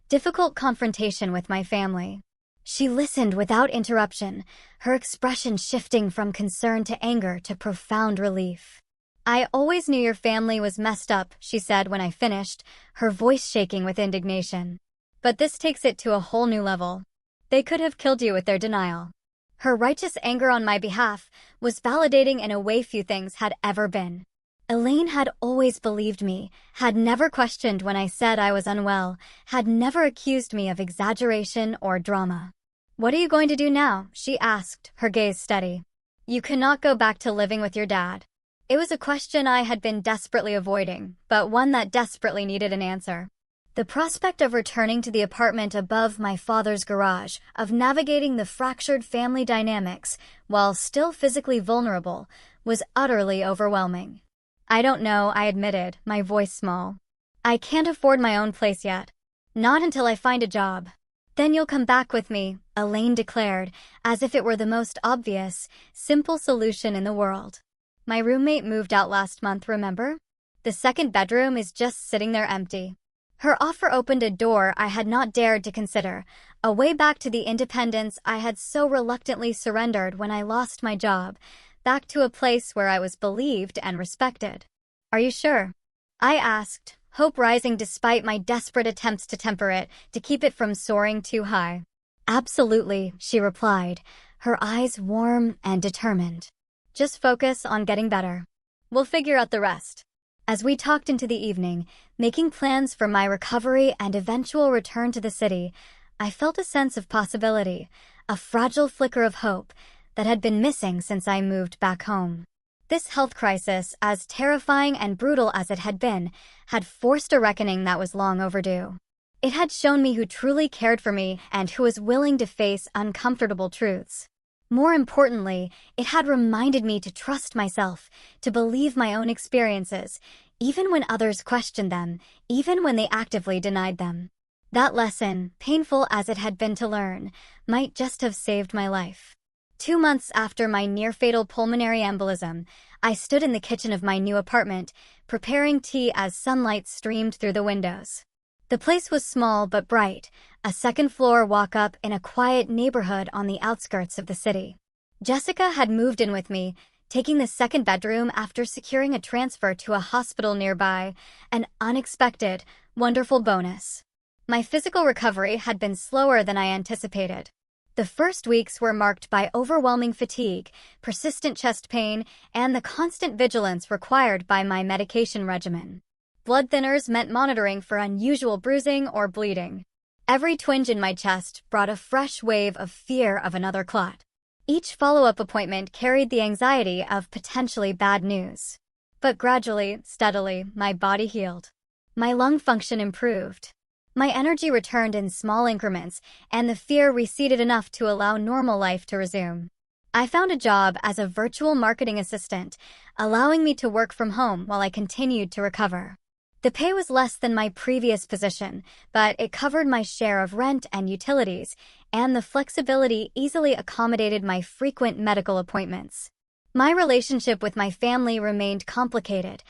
difficult confrontation with my family. She listened without interruption, her expression shifting from concern to anger to profound relief. I always knew your family was messed up, she said when I finished, her voice shaking with indignation. But this takes it to a whole new level. They could have killed you with their denial. Her righteous anger on my behalf was validating in a way few things had ever been. Elaine had always believed me, had never questioned when I said I was unwell, had never accused me of exaggeration or drama. What are you going to do now? She asked, her gaze steady. You cannot go back to living with your dad. It was a question I had been desperately avoiding, but one that desperately needed an answer. The prospect of returning to the apartment above my father's garage, of navigating the fractured family dynamics while still physically vulnerable, was utterly overwhelming. I don't know, I admitted, my voice small. I can't afford my own place yet. Not until I find a job. Then you'll come back with me, Elaine declared, as if it were the most obvious, simple solution in the world. My roommate moved out last month, remember? The second bedroom is just sitting there empty. Her offer opened a door I had not dared to consider, a way back to the independence I had so reluctantly surrendered when I lost my job, back to a place where I was believed and respected. Are you sure? I asked, hope rising despite my desperate attempts to temper it, to keep it from soaring too high. Absolutely, she replied, her eyes warm and determined. Just focus on getting better. We'll figure out the rest. As we talked into the evening, making plans for my recovery and eventual return to the city, I felt a sense of possibility, a fragile flicker of hope that had been missing since I moved back home. This health crisis, as terrifying and brutal as it had been, had forced a reckoning that was long overdue. It had shown me who truly cared for me and who was willing to face uncomfortable truths. More importantly, it had reminded me to trust myself, to believe my own experiences, even when others questioned them, even when they actively denied them. That lesson, painful as it had been to learn, might just have saved my life. 2 months after my near-fatal pulmonary embolism, I stood in the kitchen of my new apartment, preparing tea as sunlight streamed through the windows. The place was small but bright, a second-floor walk-up in a quiet neighborhood on the outskirts of the city. Jessica had moved in with me, taking the second bedroom after securing a transfer to a hospital nearby, an unexpected, wonderful bonus. My physical recovery had been slower than I anticipated. The first weeks were marked by overwhelming fatigue, persistent chest pain, and the constant vigilance required by my medication regimen. Blood thinners meant monitoring for unusual bruising or bleeding. Every twinge in my chest brought a fresh wave of fear of another clot. Each follow-up appointment carried the anxiety of potentially bad news. But gradually, steadily, my body healed. My lung function improved. My energy returned in small increments, and the fear receded enough to allow normal life to resume. I found a job as a virtual marketing assistant, allowing me to work from home while I continued to recover. The pay was less than my previous position, but it covered my share of rent and utilities, and the flexibility easily accommodated my frequent medical appointments. My relationship with my family remained complicated,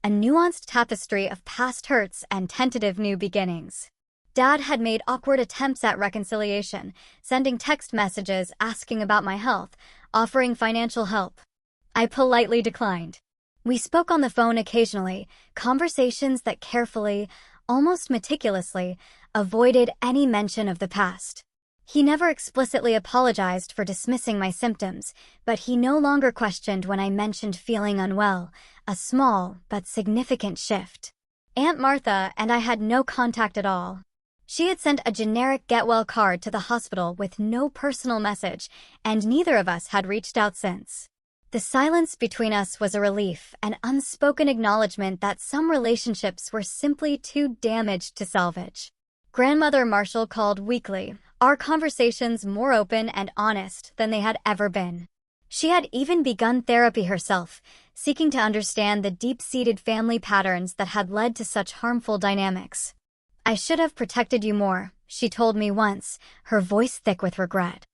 a nuanced tapestry of past hurts and tentative new beginnings. Dad had made awkward attempts at reconciliation, sending text messages asking about my health, offering financial help. I politely declined. We spoke on the phone occasionally, conversations that carefully, almost meticulously, avoided any mention of the past. He never explicitly apologized for dismissing my symptoms, but he no longer questioned when I mentioned feeling unwell, a small but significant shift. Aunt Martha and I had no contact at all. She had sent a generic get-well card to the hospital with no personal message, and neither of us had reached out since. The silence between us was a relief, an unspoken acknowledgement that some relationships were simply too damaged to salvage. Grandmother Marshall called weekly, our conversations more open and honest than they had ever been. She had even begun therapy herself, seeking to understand the deep-seated family patterns that had led to such harmful dynamics. I should have protected you more, she told me once, her voice thick with regret.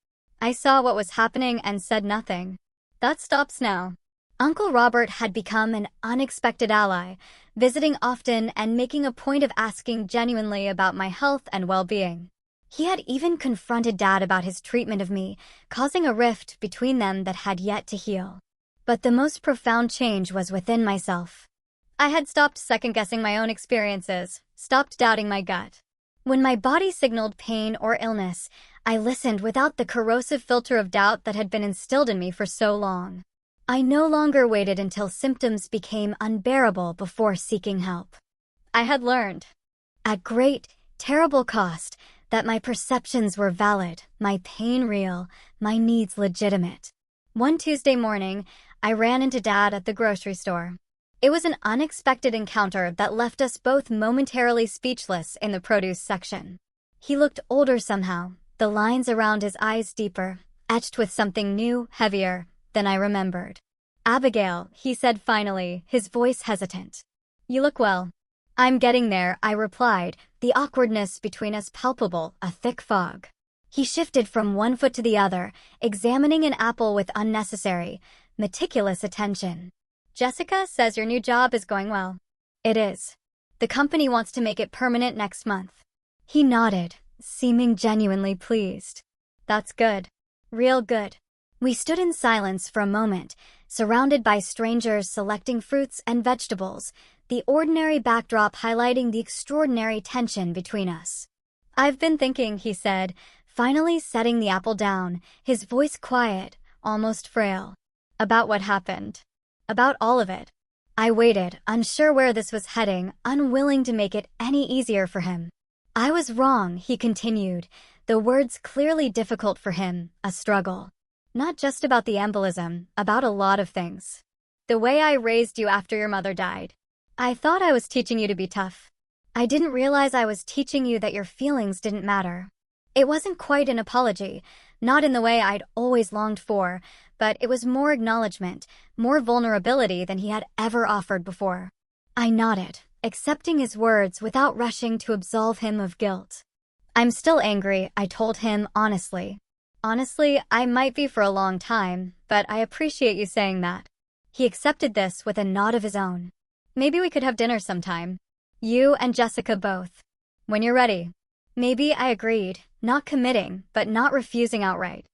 I saw what was happening and said nothing. That stops now. Uncle Robert had become an unexpected ally, visiting often and making a point of asking genuinely about my health and well-being. He had even confronted Dad about his treatment of me, causing a rift between them that had yet to heal. But the most profound change was within myself. I had stopped second-guessing my own experiences, stopped doubting my gut. When my body signaled pain or illness, I listened without the corrosive filter of doubt that had been instilled in me for so long. I no longer waited until symptoms became unbearable before seeking help. I had learned, at great, terrible cost, that my perceptions were valid, my pain real, my needs legitimate. One Tuesday morning, I ran into Dad at the grocery store. It was an unexpected encounter that left us both momentarily speechless in the produce section. He looked older somehow, the lines around his eyes deeper, etched with something new, heavier, than I remembered. Abigail, he said finally, his voice hesitant. You look well. I'm getting there, I replied, the awkwardness between us palpable, a thick fog. He shifted from one foot to the other, examining an apple with unnecessary, meticulous attention. Jessica says your new job is going well. It is. The company wants to make it permanent next month. He nodded, seeming genuinely pleased. That's good. Real good. We stood in silence for a moment, surrounded by strangers selecting fruits and vegetables, the ordinary backdrop highlighting the extraordinary tension between us. I've been thinking, he said, finally setting the apple down, his voice quiet, almost frail. About what happened. About all of it. I waited, unsure where this was heading, unwilling to make it any easier for him. I was wrong, he continued, the words clearly difficult for him, a struggle. Not just about the embolism, about a lot of things. The way I raised you after your mother died. I thought I was teaching you to be tough. I didn't realize I was teaching you that your feelings didn't matter. It wasn't quite an apology, not in the way I'd always longed for, but it was more acknowledgement, more vulnerability than he had ever offered before. I nodded, accepting his words without rushing to absolve him of guilt. I'm still angry, I told him honestly. Honestly, I might be for a long time, but I appreciate you saying that. He accepted this with a nod of his own. Maybe we could have dinner sometime. You and Jessica both. When you're ready. Maybe, I agreed, not committing, but not refusing outright.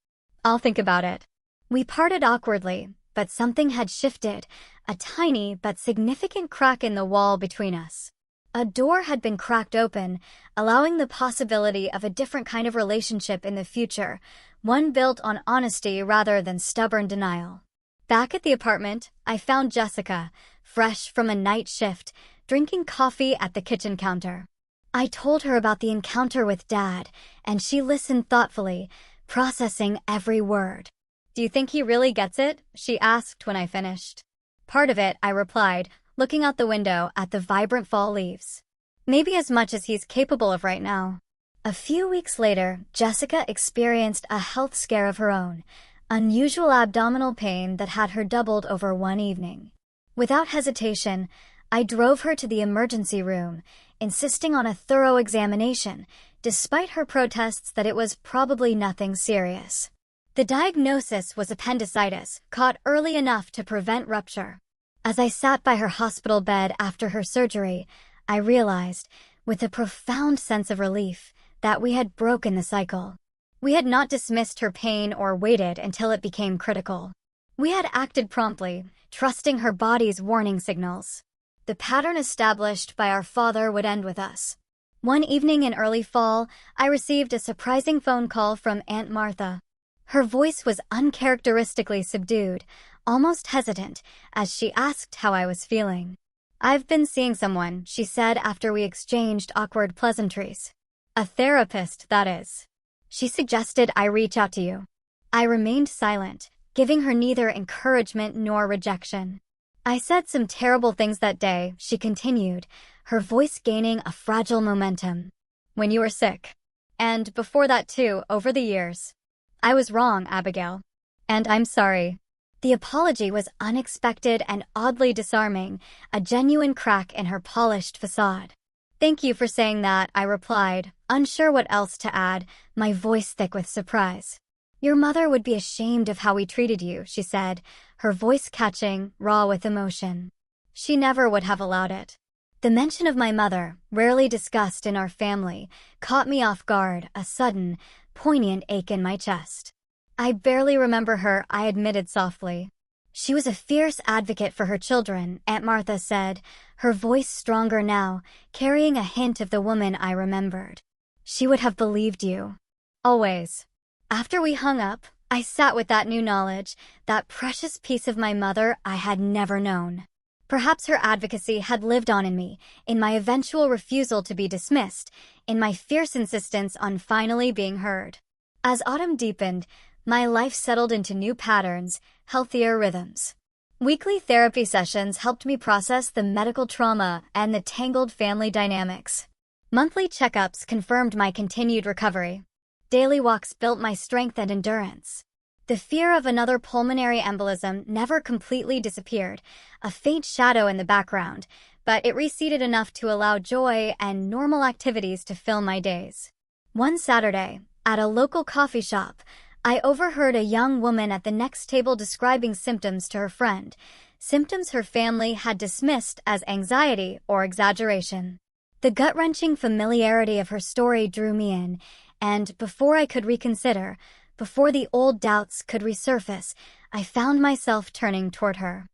I'll think about it. We parted awkwardly, but something had shifted, a tiny but significant crack in the wall between us. A door had been cracked open, allowing the possibility of a different kind of relationship in the future, one built on honesty rather than stubborn denial. Back at the apartment, I found Jessica, fresh from a night shift, drinking coffee at the kitchen counter. I told her about the encounter with Dad, and she listened thoughtfully, processing every word. Do you think he really gets it? She asked when I finished. Part of it, I replied, looking out the window at the vibrant fall leaves. Maybe as much as he's capable of right now. A few weeks later, Jessica experienced a health scare of her own, unusual abdominal pain that had her doubled over one evening. Without hesitation, I drove her to the emergency room, insisting on a thorough examination, despite her protests that it was probably nothing serious. The diagnosis was appendicitis, caught early enough to prevent rupture. As I sat by her hospital bed after her surgery, I realized, with a profound sense of relief, that we had broken the cycle. We had not dismissed her pain or waited until it became critical. We had acted promptly, trusting her body's warning signals. The pattern established by our father would end with us. One evening in early fall, I received a surprising phone call from Aunt Martha. Her voice was uncharacteristically subdued, almost hesitant, as she asked how I was feeling. I've been seeing someone, she said after we exchanged awkward pleasantries. A therapist, that is. She suggested I reach out to you. I remained silent, giving her neither encouragement nor rejection. I said some terrible things that day, she continued, her voice gaining a fragile momentum. When you were sick. And before that too, over the years. I was wrong, Abigail. And I'm sorry. The apology was unexpected and oddly disarming, a genuine crack in her polished facade. Thank you for saying that, I replied, unsure what else to add, my voice thick with surprise. Your mother would be ashamed of how we treated you, she said, her voice catching, raw with emotion. She never would have allowed it. The mention of my mother, rarely discussed in our family, caught me off guard, a sudden, poignant ache in my chest. I barely remember her, I admitted softly. She was a fierce advocate for her children, Aunt Martha said, her voice stronger now, carrying a hint of the woman I remembered. She would have believed you. Always. After we hung up, I sat with that new knowledge, that precious piece of my mother I had never known. Perhaps her advocacy had lived on in me, in my eventual refusal to be dismissed, in my fierce insistence on finally being heard. As autumn deepened, my life settled into new patterns, healthier rhythms. Weekly therapy sessions helped me process the medical trauma and the tangled family dynamics. Monthly checkups confirmed my continued recovery. Daily walks built my strength and endurance. The fear of another pulmonary embolism never completely disappeared, a faint shadow in the background, but it receded enough to allow joy and normal activities to fill my days. One Saturday, at a local coffee shop, I overheard a young woman at the next table describing symptoms to her friend, symptoms her family had dismissed as anxiety or exaggeration. The gut-wrenching familiarity of her story drew me in, and before I could reconsider, before the old doubts could resurface, I found myself turning toward her.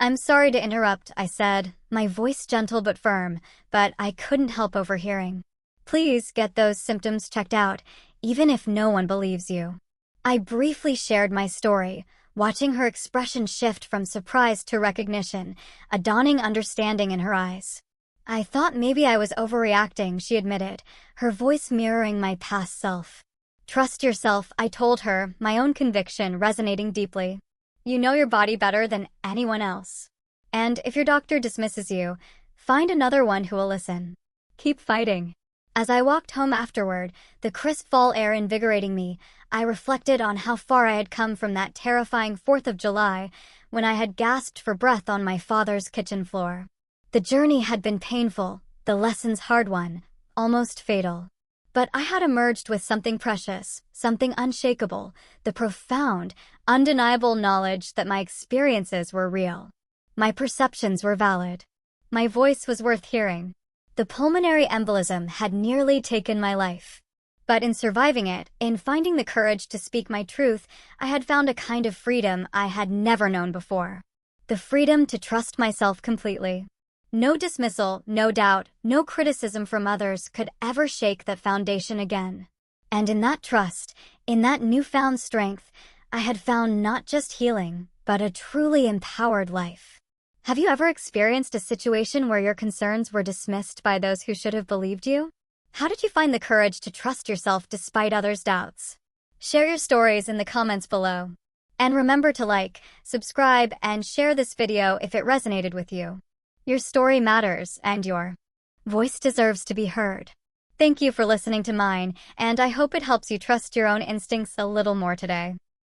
"I'm sorry to interrupt," I said, my voice gentle but firm, but I couldn't help overhearing. "Please get those symptoms checked out, even if no one believes you." I briefly shared my story, watching her expression shift from surprise to recognition, a dawning understanding in her eyes. "I thought maybe I was overreacting," she admitted, her voice mirroring my past self. "Trust yourself," I told her, my own conviction resonating deeply. "You know your body better than anyone else. And if your doctor dismisses you, find another one who will listen. Keep fighting." As I walked home afterward, the crisp fall air invigorating me, I reflected on how far I had come from that terrifying 4th of July when I had gasped for breath on my father's kitchen floor. The journey had been painful, the lessons hard-won, almost fatal. But I had emerged with something precious, something unshakable, the profound, undeniable knowledge that my experiences were real. My perceptions were valid. My voice was worth hearing. The pulmonary embolism had nearly taken my life. But in surviving it, in finding the courage to speak my truth, I had found a kind of freedom I had never known before. The freedom to trust myself completely. No dismissal, no doubt, no criticism from others could ever shake that foundation again. And in that trust, in that newfound strength, I had found not just healing, but a truly empowered life. Have you ever experienced a situation where your concerns were dismissed by those who should have believed you? How did you find the courage to trust yourself despite others' doubts? Share your stories in the comments below. And remember to like, subscribe, and share this video if it resonated with you. Your story matters, and your voice deserves to be heard. Thank you for listening to mine, and I hope it helps you trust your own instincts a little more today.